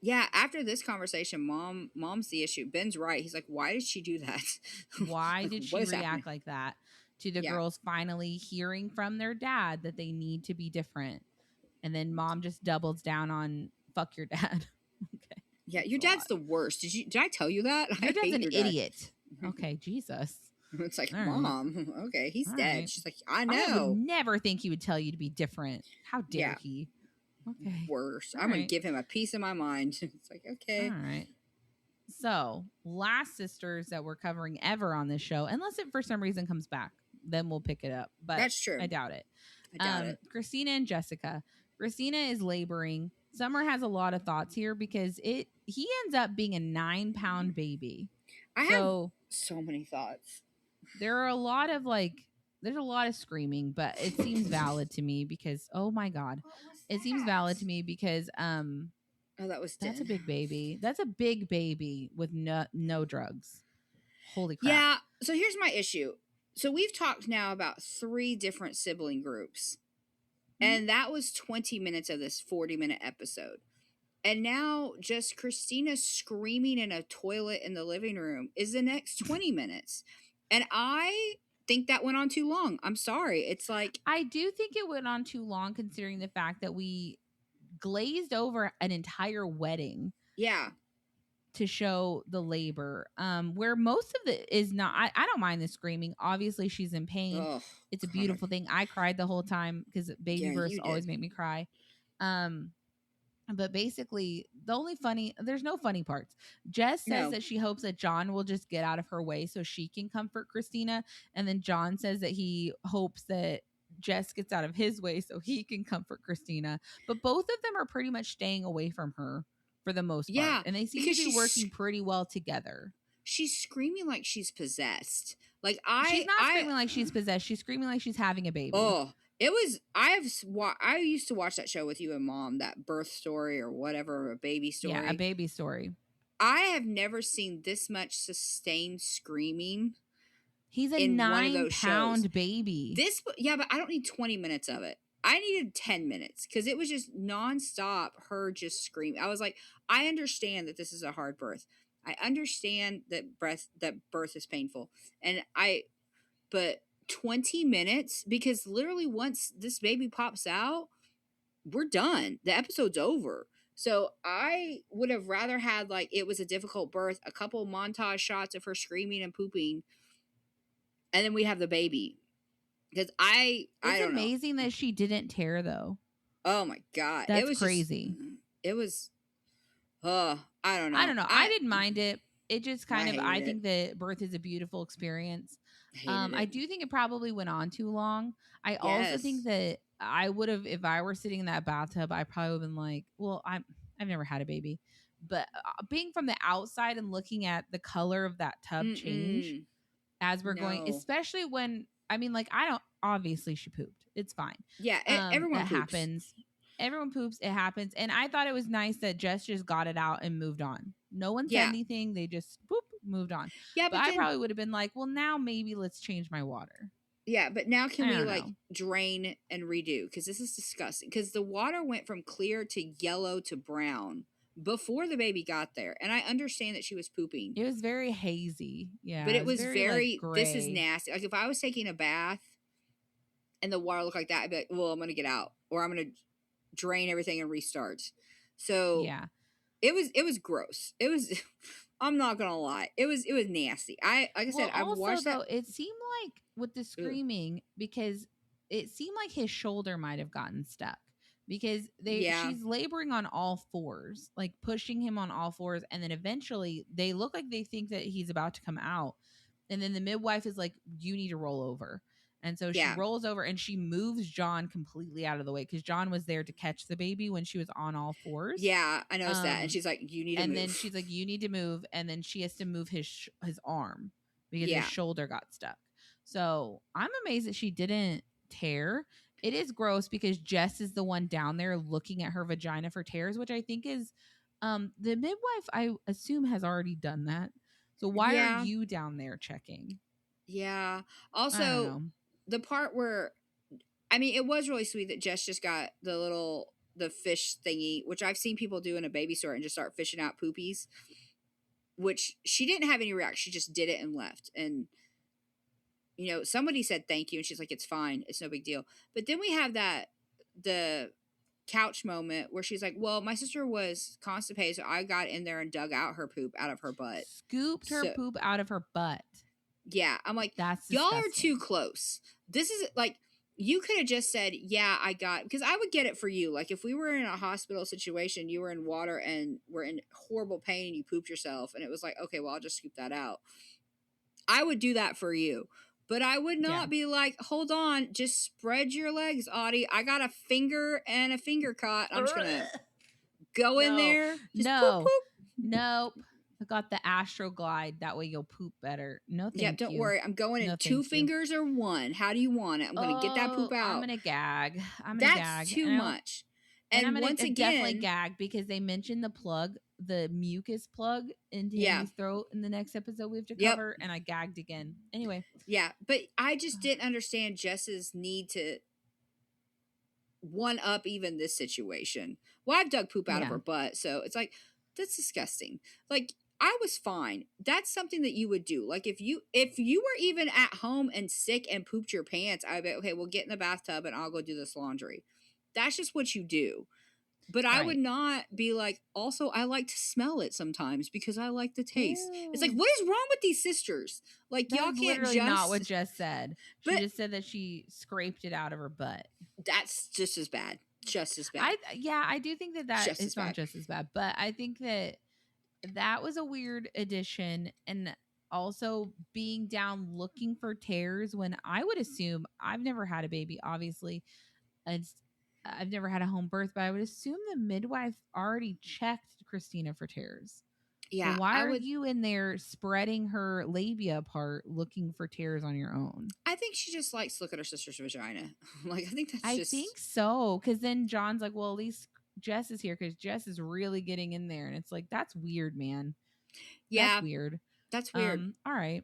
Yeah, after this conversation, mom's the issue. Ben's right. He's like, why did she do that?
Why did she react like that to the girls finally hearing from their dad that they need to be different? And then mom just doubles down on fuck your dad. Okay.
Yeah, your dad's the worst. Did I tell you that?
Your dad's an idiot. Okay, Jesus.
It's like, Mom, okay, he's dead. Right. She's like, I know.
I would never think he would tell you to be different. How dare he? Okay.
Worse. I'm going to give him a piece of my mind. It's like, okay.
All right. So, last sisters that we're covering ever on this show, unless it for some reason comes back, then we'll pick it up. But
that's true.
I doubt it.
I doubt it.
Christina and Jessica. Christina is laboring. Summer has a lot of thoughts here because he ends up being a 9-pound baby.
I have so many thoughts.
There are a lot of there's a lot of screaming, but it seems valid to me because, oh my God, it seems valid to me because,
oh, that's
a big baby. That's a big baby with no drugs. Holy crap.
Yeah. So here's my issue. So we've talked now about 3 different sibling groups. And that was 20 minutes of this 40-minute episode. And now just Christina screaming in a toilet in the living room is the next 20 minutes. And I think that went on too long. I'm sorry. It's like,
I do think it went on too long considering the fact that we glazed over an entire wedding.
Yeah.
To show the labor, where most of it is not. I don't mind the screaming. Obviously, she's in pain.
Oh,
it's a beautiful thing. I cried the whole time because baby births always make me cry. But basically, there's no funny parts. Jess says that she hopes that John will just get out of her way so she can comfort Christina, and then John says that he hopes that Jess gets out of his way so he can comfort Christina. But both of them are pretty much staying away from her for the most part. Yeah, and they seem to be working pretty well together.
She's screaming like she's possessed. Like
she's not screaming like she's possessed. She's screaming like she's having a baby.
Oh, it was. I used to watch that show with you and Mom, that birth story or whatever, a baby story.
Yeah, a baby story.
I have never seen this much sustained screaming.
He's a 9-pound baby.
But I don't need 20 minutes of it. I needed 10 minutes because it was just nonstop her just screaming. I was like, I understand that this is a hard birth. I understand that birth is painful. But 20 minutes, because literally once this baby pops out, we're done. The episode's over. So I would have rather had like it was a difficult birth, a couple montage shots of her screaming and pooping, and then we have the baby. Because I
It's
don't know.
amazing that she didn't tear though.
Oh my god,
That's crazy.
It was. I don't know.
I don't know. I didn't mind it. It just
I
kind of. I
hated
think that birth is a beautiful experience.
Hated
I
it.
do think it probably went on too long. I also think
Yes.
that I would have, if I were sitting in that bathtub, I probably would have been like, well, I've never had a baby, but being from the outside and looking at the color of that tub change
Mm-mm.
as we're going,
No.
especially when I mean, like, I don't obviously she pooped. It's fine.
Yeah, everyone
That
poops.
happens. Everyone poops. It happens. And I thought it was nice that Jess just got it out and moved on. No one said
Yeah.
anything. They just boop moved on.
Yeah,
But
but
I
then
probably would have been like, well, now maybe let's change my water.
yeah, but now can
I
we
don't
like
know.
drain and redo? Because this is disgusting. Because the water went from clear to yellow to brown before the baby got there, and I understand that she was pooping,
It was very hazy. Yeah.
but it was
very like
this is
gray.
nasty. Like if I was taking a bath and the water looked like that, I'd be like, well, I'm gonna get out, or I'm gonna drain everything and restart. So
Yeah.
it was gross. It was. I'm not gonna lie. It was nasty. Like I said, I've
also
watched that.
though, it seemed like with the
Ugh.
screaming, because it seemed like his shoulder might have gotten stuck because
Yeah.
she's laboring on all fours, like pushing him on all fours, and then eventually they look like they think that he's about to come out, and then the midwife is like, you need to roll over. And so she
Yeah.
rolls over and she moves John completely out of the way because John was there to catch the baby when she was on all fours.
Yeah, I noticed that. And she's like, you need to move.
And then she's like, you need to move. And then she has to move his arm because
Yeah.
his shoulder got stuck. So I'm amazed that she didn't tear. It is gross because Jess is the one down there looking at her vagina for tears, which I think is the midwife, I assume, has already done that. So why
Yeah.
are you down there checking?
Yeah.
I don't
Also,
know.
the part where, I mean, it was really sweet that Jess just got the fish thingy, which I've seen people do in a baby store and just start fishing out poopies, which she didn't have any reaction. She just did it and left. And, you know, somebody said thank you and she's like, it's fine. It's no big deal. But then we have the couch moment where she's like, well, my sister was constipated, so I got in there and dug out her poop out of her butt.
Scooped her poop out of her butt.
Yeah, I'm like,
that's
y'all
disgusting.
are too close. This is like, you could have just said, yeah, I got, because I would get it for you. Like if we were in a hospital situation, you were in water and were in horrible pain and you pooped yourself and it was like, okay, well, I'll just scoop that out. I would do that for you. But I would not be like, hold on, just spread your legs, Audie. I got a finger and a finger caught. I'm just going to go in there. Just poop, poop.
Nope. I got the Astro Glide. That way you'll poop better. No, thank you.
Yeah, don't worry. I'm going in 2 fingers or 1. How do you want it? I'm going to get that poop out.
I'm going to gag.
That's too much.
And I'm going to definitely gag because they mentioned the plug, the mucus plug into his throat in the next episode we have to cover. And I gagged again. Anyway.
Yeah, but I just didn't understand Jess's need to one up even this situation. Well, I've dug poop out of her butt, so it's like, that's disgusting. Like, I was fine. That's something that you would do. Like if you were even at home and sick and pooped your pants, I'd be okay, well, get in the bathtub and I'll go do this laundry. That's just what you do. But I would not be like, also, I like to smell it sometimes because I like the taste. Ew. It's like, what is wrong with these sisters? Like, y'all can't
literally not what Jess said. She just said that she scraped it out of her butt.
That's just as bad. Just as bad.
I do think that it's not just as bad. But I think that was a weird addition. And also being down looking for tears when I would assume, I've never had a baby, obviously. I've never had a home birth, but I would assume the midwife already checked Christina for tears.
Yeah.
So why are you in there spreading her labia apart looking for tears on your own?
I think she just likes to look at her sister's vagina. Like, I think
I think so. Because then John's like, well, at least Jess is here because Jess is really getting in there. And it's like, that's weird, man.
Yeah.
That's weird.
That's weird.
All right.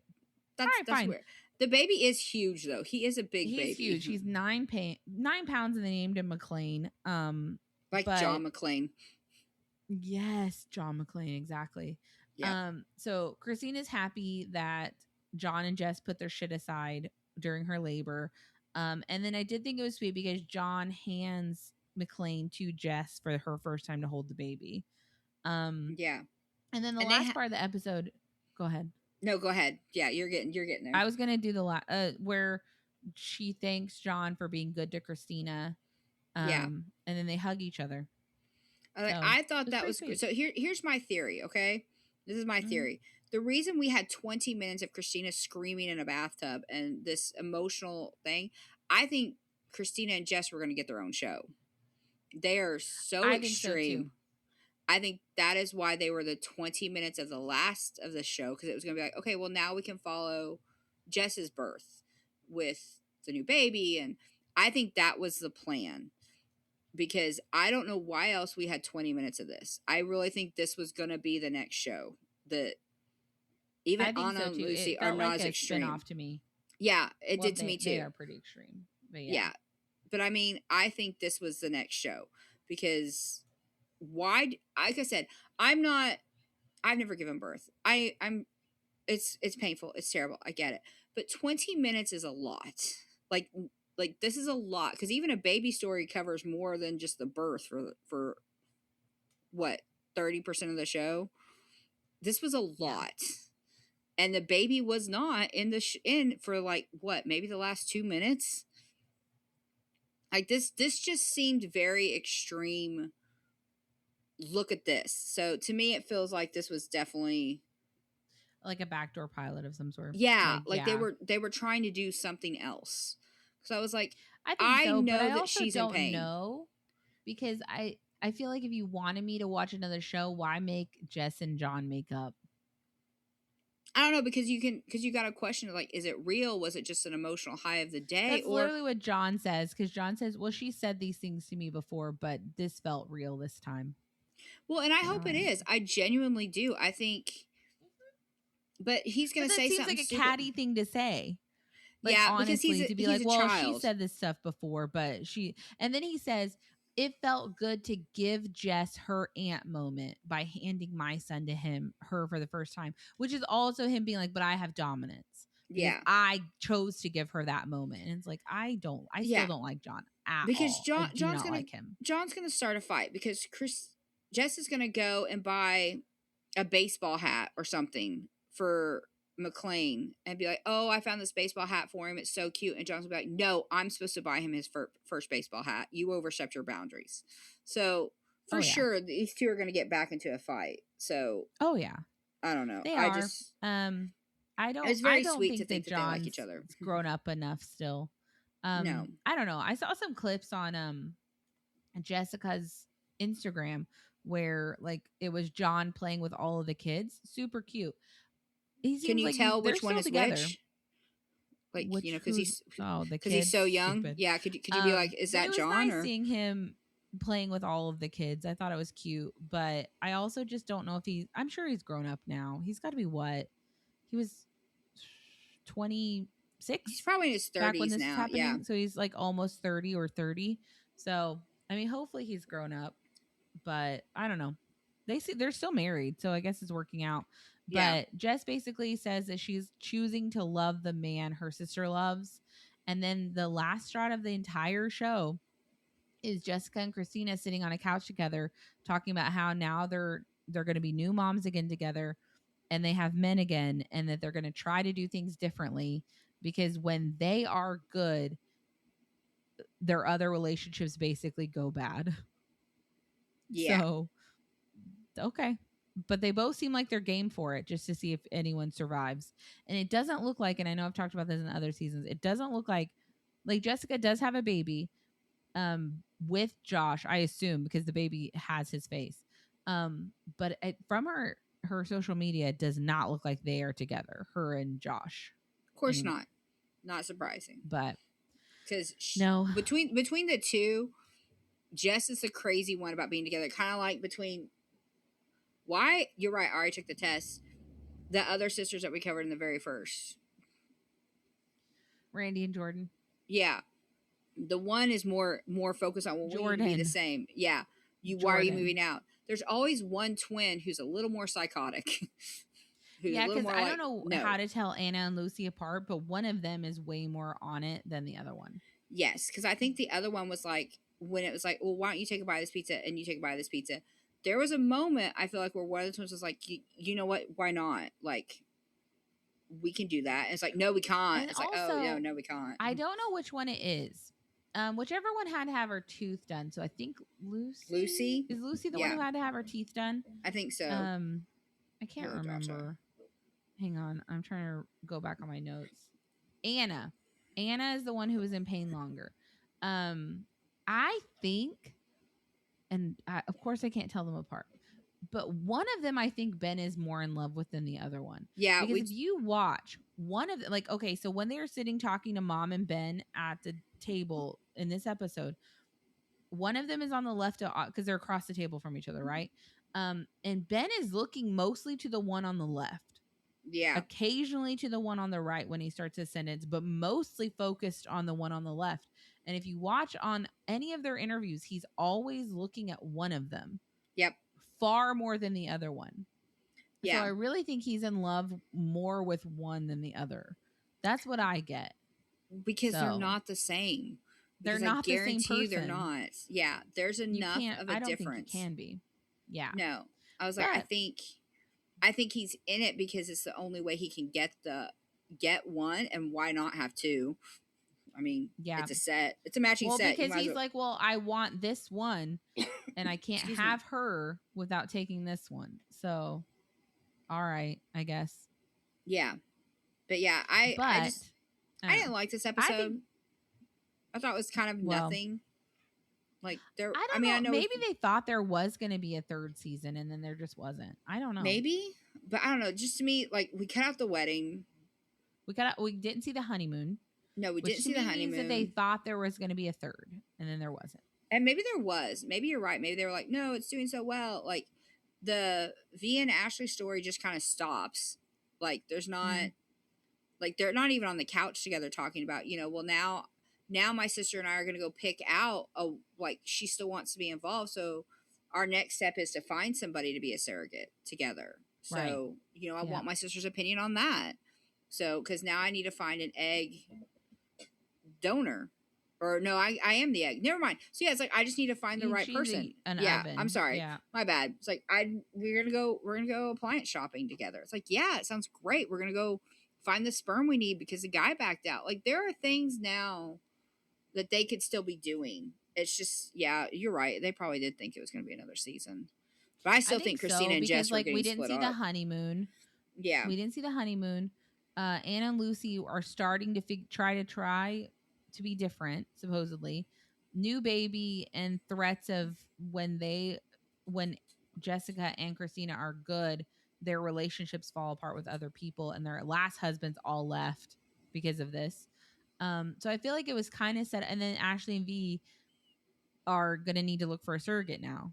That's
fine.
Weird. The baby is huge, though. He is a big baby.
He's huge. He's 9 pounds, and they named him McLean.
Like John McClane.
Yes, John McClane, exactly. Yeah. So Christina's happy that John and Jess put their shit aside during her labor. And then I did think it was sweet because John hands McLean to Jess for her first time to hold the baby.
Yeah.
And then the last part of the episode, go ahead.
No, go ahead. Yeah, you're getting there.
I was gonna do the where she thanks John for being good to Christina. And then they hug each other.
I thought that was good. So here's my theory, okay? This is my theory. The reason we had 20 minutes of Christina screaming in a bathtub and this emotional thing, I think Christina and Jess were going to get their own show. They are so extreme. So I think that is why they were the 20 minutes of the last of the show, because it was going to be like, okay, well, now we can follow Jess's birth with the new baby. And I think that was the plan. Because I don't know why else we had 20 minutes of this. I really think this was going to be the next show. That even Anna and Lucy are not as extreme.
Spin-off to me.
Yeah, it did to me too.
They are pretty extreme. But
yeah. But I mean, I think this was the next show. Because why? Like I said, I've never given birth. It's painful. It's terrible. I get it. But 20 minutes is a lot. Like this is a lot, because even a baby story covers more than just the birth for what 30% of the show. This was a lot, and the baby was not in the in for like what, maybe the last 2 minutes. Like this just seemed very extreme. Look at this. So to me, it feels like this was definitely
like a backdoor pilot of some sort.
Yeah, they were trying to do something else. So I was like,
I know that she's in pain. No, because I feel like if you wanted me to watch another show, why make Jess and John make up?
I don't know, because you got a question like, is it real? Was it just an emotional high of the day?
That's literally what John says, because John says, well, she said these things to me before, but this felt real this time.
Well, and I hope it is. I genuinely do. I think, but he's going to say something.
Seems like a catty thing to say.
Like, yeah, honestly,
because to be like, well, she said this stuff before, but and then he says, it felt good to give Jess her aunt moment by handing my son to her for the first time, which is also him being like, but I have dominance. Yeah. I chose to give her that moment. And it's like, I still don't like John at
because
all.
John's going to like him. John's going to start a fight because Jess is going to go and buy a baseball hat or something for McLean and be like, oh, I found this baseball hat for him. It's so cute. And John's gonna be like, no, I'm supposed to buy him his first baseball hat. You overstepped your boundaries. So for sure, these two are going to get back into a fight. So,
I
don't know.
They are. I don't. It's very sweet to think that they like each other. Grown up enough still. No, I don't know. I saw some clips on Jessica's Instagram where like it was John playing with all of the kids. Super cute.
Can you tell which one is together. Which? Like, you know, because he's so young. Stupid. Yeah, could you be like, is that John?
Nice seeing him playing with all of the kids. I thought it was cute, but I also just don't know if I'm sure he's grown up now. He's got to be what? He was 26.
He's probably in his 30s back when this now. Yeah,
so he's like almost 30 or 30. So I mean, hopefully he's grown up, but I don't know. They're still married, so I guess it's working out. But Jess basically says that she's choosing to love the man her sister loves. And then the last shot of the entire show is Jessica and Christina sitting on a couch together talking about how now they're going to be new moms again together and they have men again and that they're going to try to do things differently because when they are good, their other relationships basically go bad. Yeah. So, okay. But they both seem like they're game for it just to see if anyone survives. And it doesn't look like, and I know I've talked about this in other seasons, it doesn't look like Jessica does have a baby with Josh, I assume, because the baby has his face. But from her social media, it does not look like they are together, her and Josh.
Of course not. Not surprising.
But
because between the two, Jess is the crazy one about being together. Kind of like between why you're right. I already took the test. The other sisters that we covered in the very first,
Randi and Jordan.
Yeah, the one is more focused on Jordan. Will be the same. Yeah, why are you moving out? There's always one twin who's a little more psychotic.
Yeah, because I don't know how to tell Anna and Lucy apart, but one of them is way more on it than the other one.
Yes, because I think the other one was like when it was like, well, why don't you take a bite of this pizza and you take a bite of this pizza? There was a moment I feel like where one of the twins was like, you know what? Why not? Like, we can do that. And it's like, no, we can't.
And
It's like,
also,
oh, no, we can't.
I don't know which one it is. Whichever one had to have her tooth done. So I think
Lucy?
Is Lucy the one
Yeah.
who had to have her teeth done?
I think so.
I can't
Oh, gotcha.
remember. Hang on, I'm trying to go back on my notes. Anna is the one who was in pain longer. I think, and of course I can't tell them apart, but one of them I think Ben is more in love with than the other one.
Yeah,
because if you watch one of them, like, okay, so when they were sitting talking to Mom and Ben at the table in this episode, one of them is on the left because they're across the table from each other, right? And Ben is looking mostly to the one on the left.
Yeah.
Occasionally to the one on the right when he starts his sentence, but mostly focused on the one on the left. And if you watch on any of their interviews, he's always looking at one of them.
Yep.
Far more than the other one.
Yeah.
So I really think he's in love more with one than the other. That's what I get.
Because they're not the same.
They're not the same person.
They're not. Yeah. There's enough of a
I don't
difference.
think it can be. Yeah.
No. I was like, I think he's in it because it's the only way he can get one, and why not have two? I mean, yeah, it's a set. It's a matching set.
Because he's like, well, I want this one, and I can't have her without taking this one. So, all right, I guess.
Yeah, but yeah, I didn't like this episode. I thought it was kind of nothing. Like there,
I don't know. I know maybe they thought there was going to be a third season, and then there just wasn't. I don't know.
Maybe, but I don't know. Just to me, like we cut out the wedding.
We didn't see the honeymoon.
No, we didn't see the honeymoon.
That they thought there was going to be a third, and then there wasn't.
And maybe there was. Maybe you're right. Maybe they were like, no, it's doing so well. Like the V and Ashley story just kind of stops. Like there's not, like they're not even on the couch together talking about, well, now my sister and I are going to go pick out like she still wants to be involved. So our next step is to find somebody to be a surrogate together. So, I want my sister's opinion on that. So, cause now I need to find an egg donor, or no, I am the egg. Never mind. So yeah, it's like, I just need to find the right person.
Oven.
I'm sorry. Yeah. My bad. It's like, we're going to go appliance shopping together. It's like, yeah, it sounds great. We're going to go find the sperm we need because the guy backed out. Like there are things now that they could still be doing. It's just, yeah, you're right. They probably did think it was going to be another season. But I still think Christina and Jess were getting
we didn't
split
see
up.
The honeymoon.
Yeah.
We didn't see the honeymoon. Anna and Lucy are starting to try to be different, supposedly. New baby and threats of when Jessica and Christina are good, their relationships fall apart with other people, and their last husbands all left because of this. So I feel like it was kind of set, and then Ashley and V are going to need to look for a surrogate now.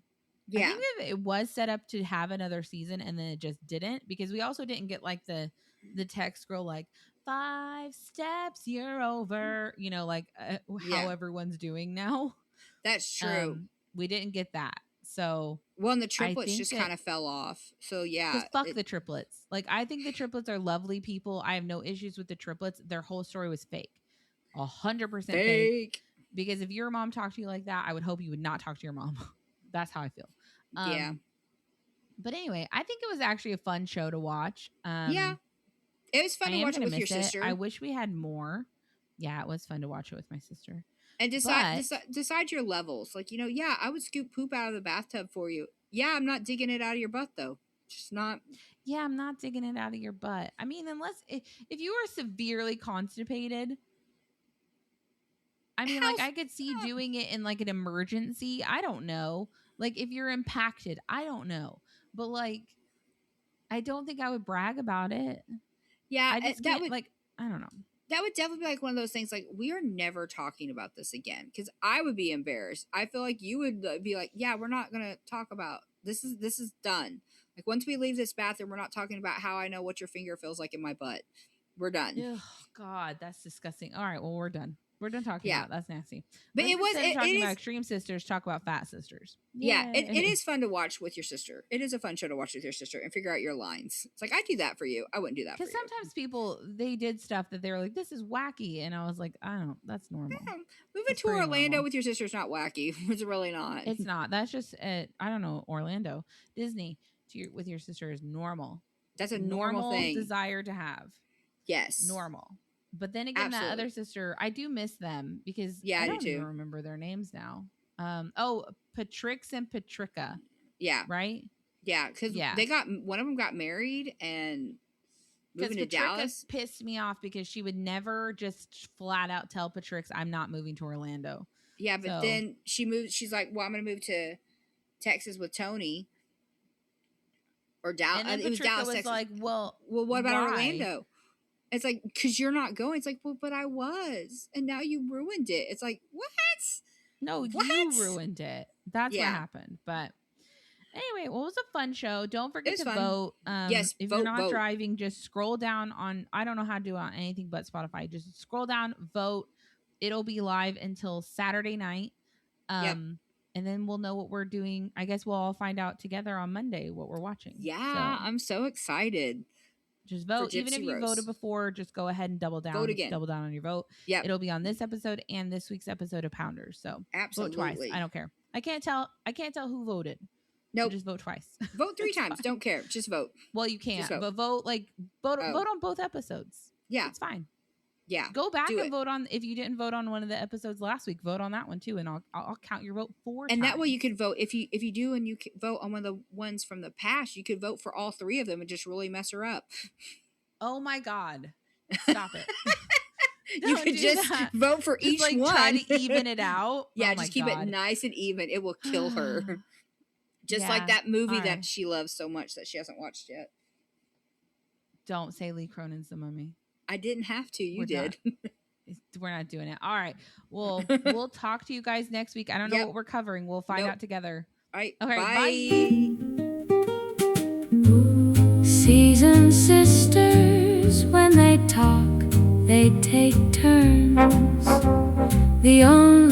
Yeah. I think that it was set up to have another season, and then it just didn't, because we also didn't get like the text girl like 5 steps, you're over, how everyone's doing now.
That's true.
We didn't get that. So
and the triplets just kind of fell off. So yeah,
fuck the triplets. Like I think the triplets are lovely people. I have no issues with the triplets. Their whole story was fake. 100% fake. Because if your mom talked to you like that, I would hope you would not talk to your mom. That's how I feel.
Yeah.
But anyway, I think it was actually a fun show to watch.
Yeah. It was fun to watch it with your sister.
I wish we had more. Yeah, it was fun to watch it with my sister.
And decide your levels. Like, yeah, I would scoop poop out of the bathtub for you. Yeah, I'm not digging it out of your butt though. Just not.
Yeah, I'm not digging it out of your butt. I mean, unless if you were severely constipated, I mean, like I could see doing it in like an emergency. I don't know. Like if you're impacted, I don't know. But like, I don't think I would brag about it.
Yeah,
I just can't, I don't know.
That would definitely be like one of those things like, we are never talking about this again, because I would be embarrassed. I feel like you would be like, yeah, we're not going to talk about this is done. Like once we leave this bathroom, we're not talking about how I know what your finger feels like in my butt. We're done.
Oh God, that's disgusting. All right, well, we're done. We're done talking about that's nasty.
But
Talking about extreme sisters, talk about fat sisters.
Yeah, it is fun to watch with your sister. It is a fun show to watch with your sister and figure out your lines. It's like, I do that for you. I wouldn't do that for you.
Because sometimes people, they did stuff that they were like, this is wacky. And I was like, I don't, that's normal.
Yeah. Moving to Orlando with your sister is not wacky. It's really not.
It's not. That's just, I don't know, Orlando. Disney with your sister is normal.
That's a normal thing.
Desire to have.
Yes.
Normal. But then again, that other sister, I do miss them because I don't even remember their names now. Patrix and Patricia.
Yeah.
Right?
Yeah, because one of them got married and moving to Dallas.
Pissed me off because she would never just flat out tell Patrix, I'm not moving to Orlando.
Yeah, but then she moved. She's like, well, I'm going to move to Texas with Tony. Or Dallas.
And then
it was Dallas, Texas.
Like, well,
what about Orlando? It's like, because you're not going. It's like, well, but I was. And now you ruined it. It's like, what?
No, you ruined it. That's what happened. But anyway, well, it was a fun show. Don't forget to vote.
Yes,
if you're not driving, just scroll down on, I don't know how to do it on anything but Spotify. Just scroll down, vote. It'll be live until Saturday night. And then we'll know what we're doing. I guess we'll all find out together on Monday what we're watching.
Yeah, I'm so excited.
Just vote. Even if you voted before, just go ahead and double down.
Vote again.
Double down on your vote.
Yeah.
It'll be on this episode and this week's episode of Pounders. So
absolutely.
Vote twice. I don't care. I can't tell who voted.
No.
Nope. Just vote twice.
Vote 3 times. Don't care. Just vote.
Well, you can't. But vote on both episodes.
Yeah.
It's fine.
Yeah.
Go back and vote on, if you didn't vote on one of the episodes last week, vote on that one too, and I'll count your vote 4 times.
And that way you could vote if you do, and you vote on one of the ones from the past, you could vote for all 3 of them and just really mess her up.
Oh my God. Stop it.
You could just vote for each one.
Try to even it out.
Yeah, just keep it nice and even. It will kill her. Just like that movie that she loves so much that she hasn't watched yet.
Don't say Lee Cronin's The Mummy.
I didn't have to. You did.
We're not doing it. All right. Well, we'll talk to you guys next week. I don't know what we're covering. We'll find out together.
All right.
Okay.
Bye.
Seasoned sisters, when they talk, they take turns. The only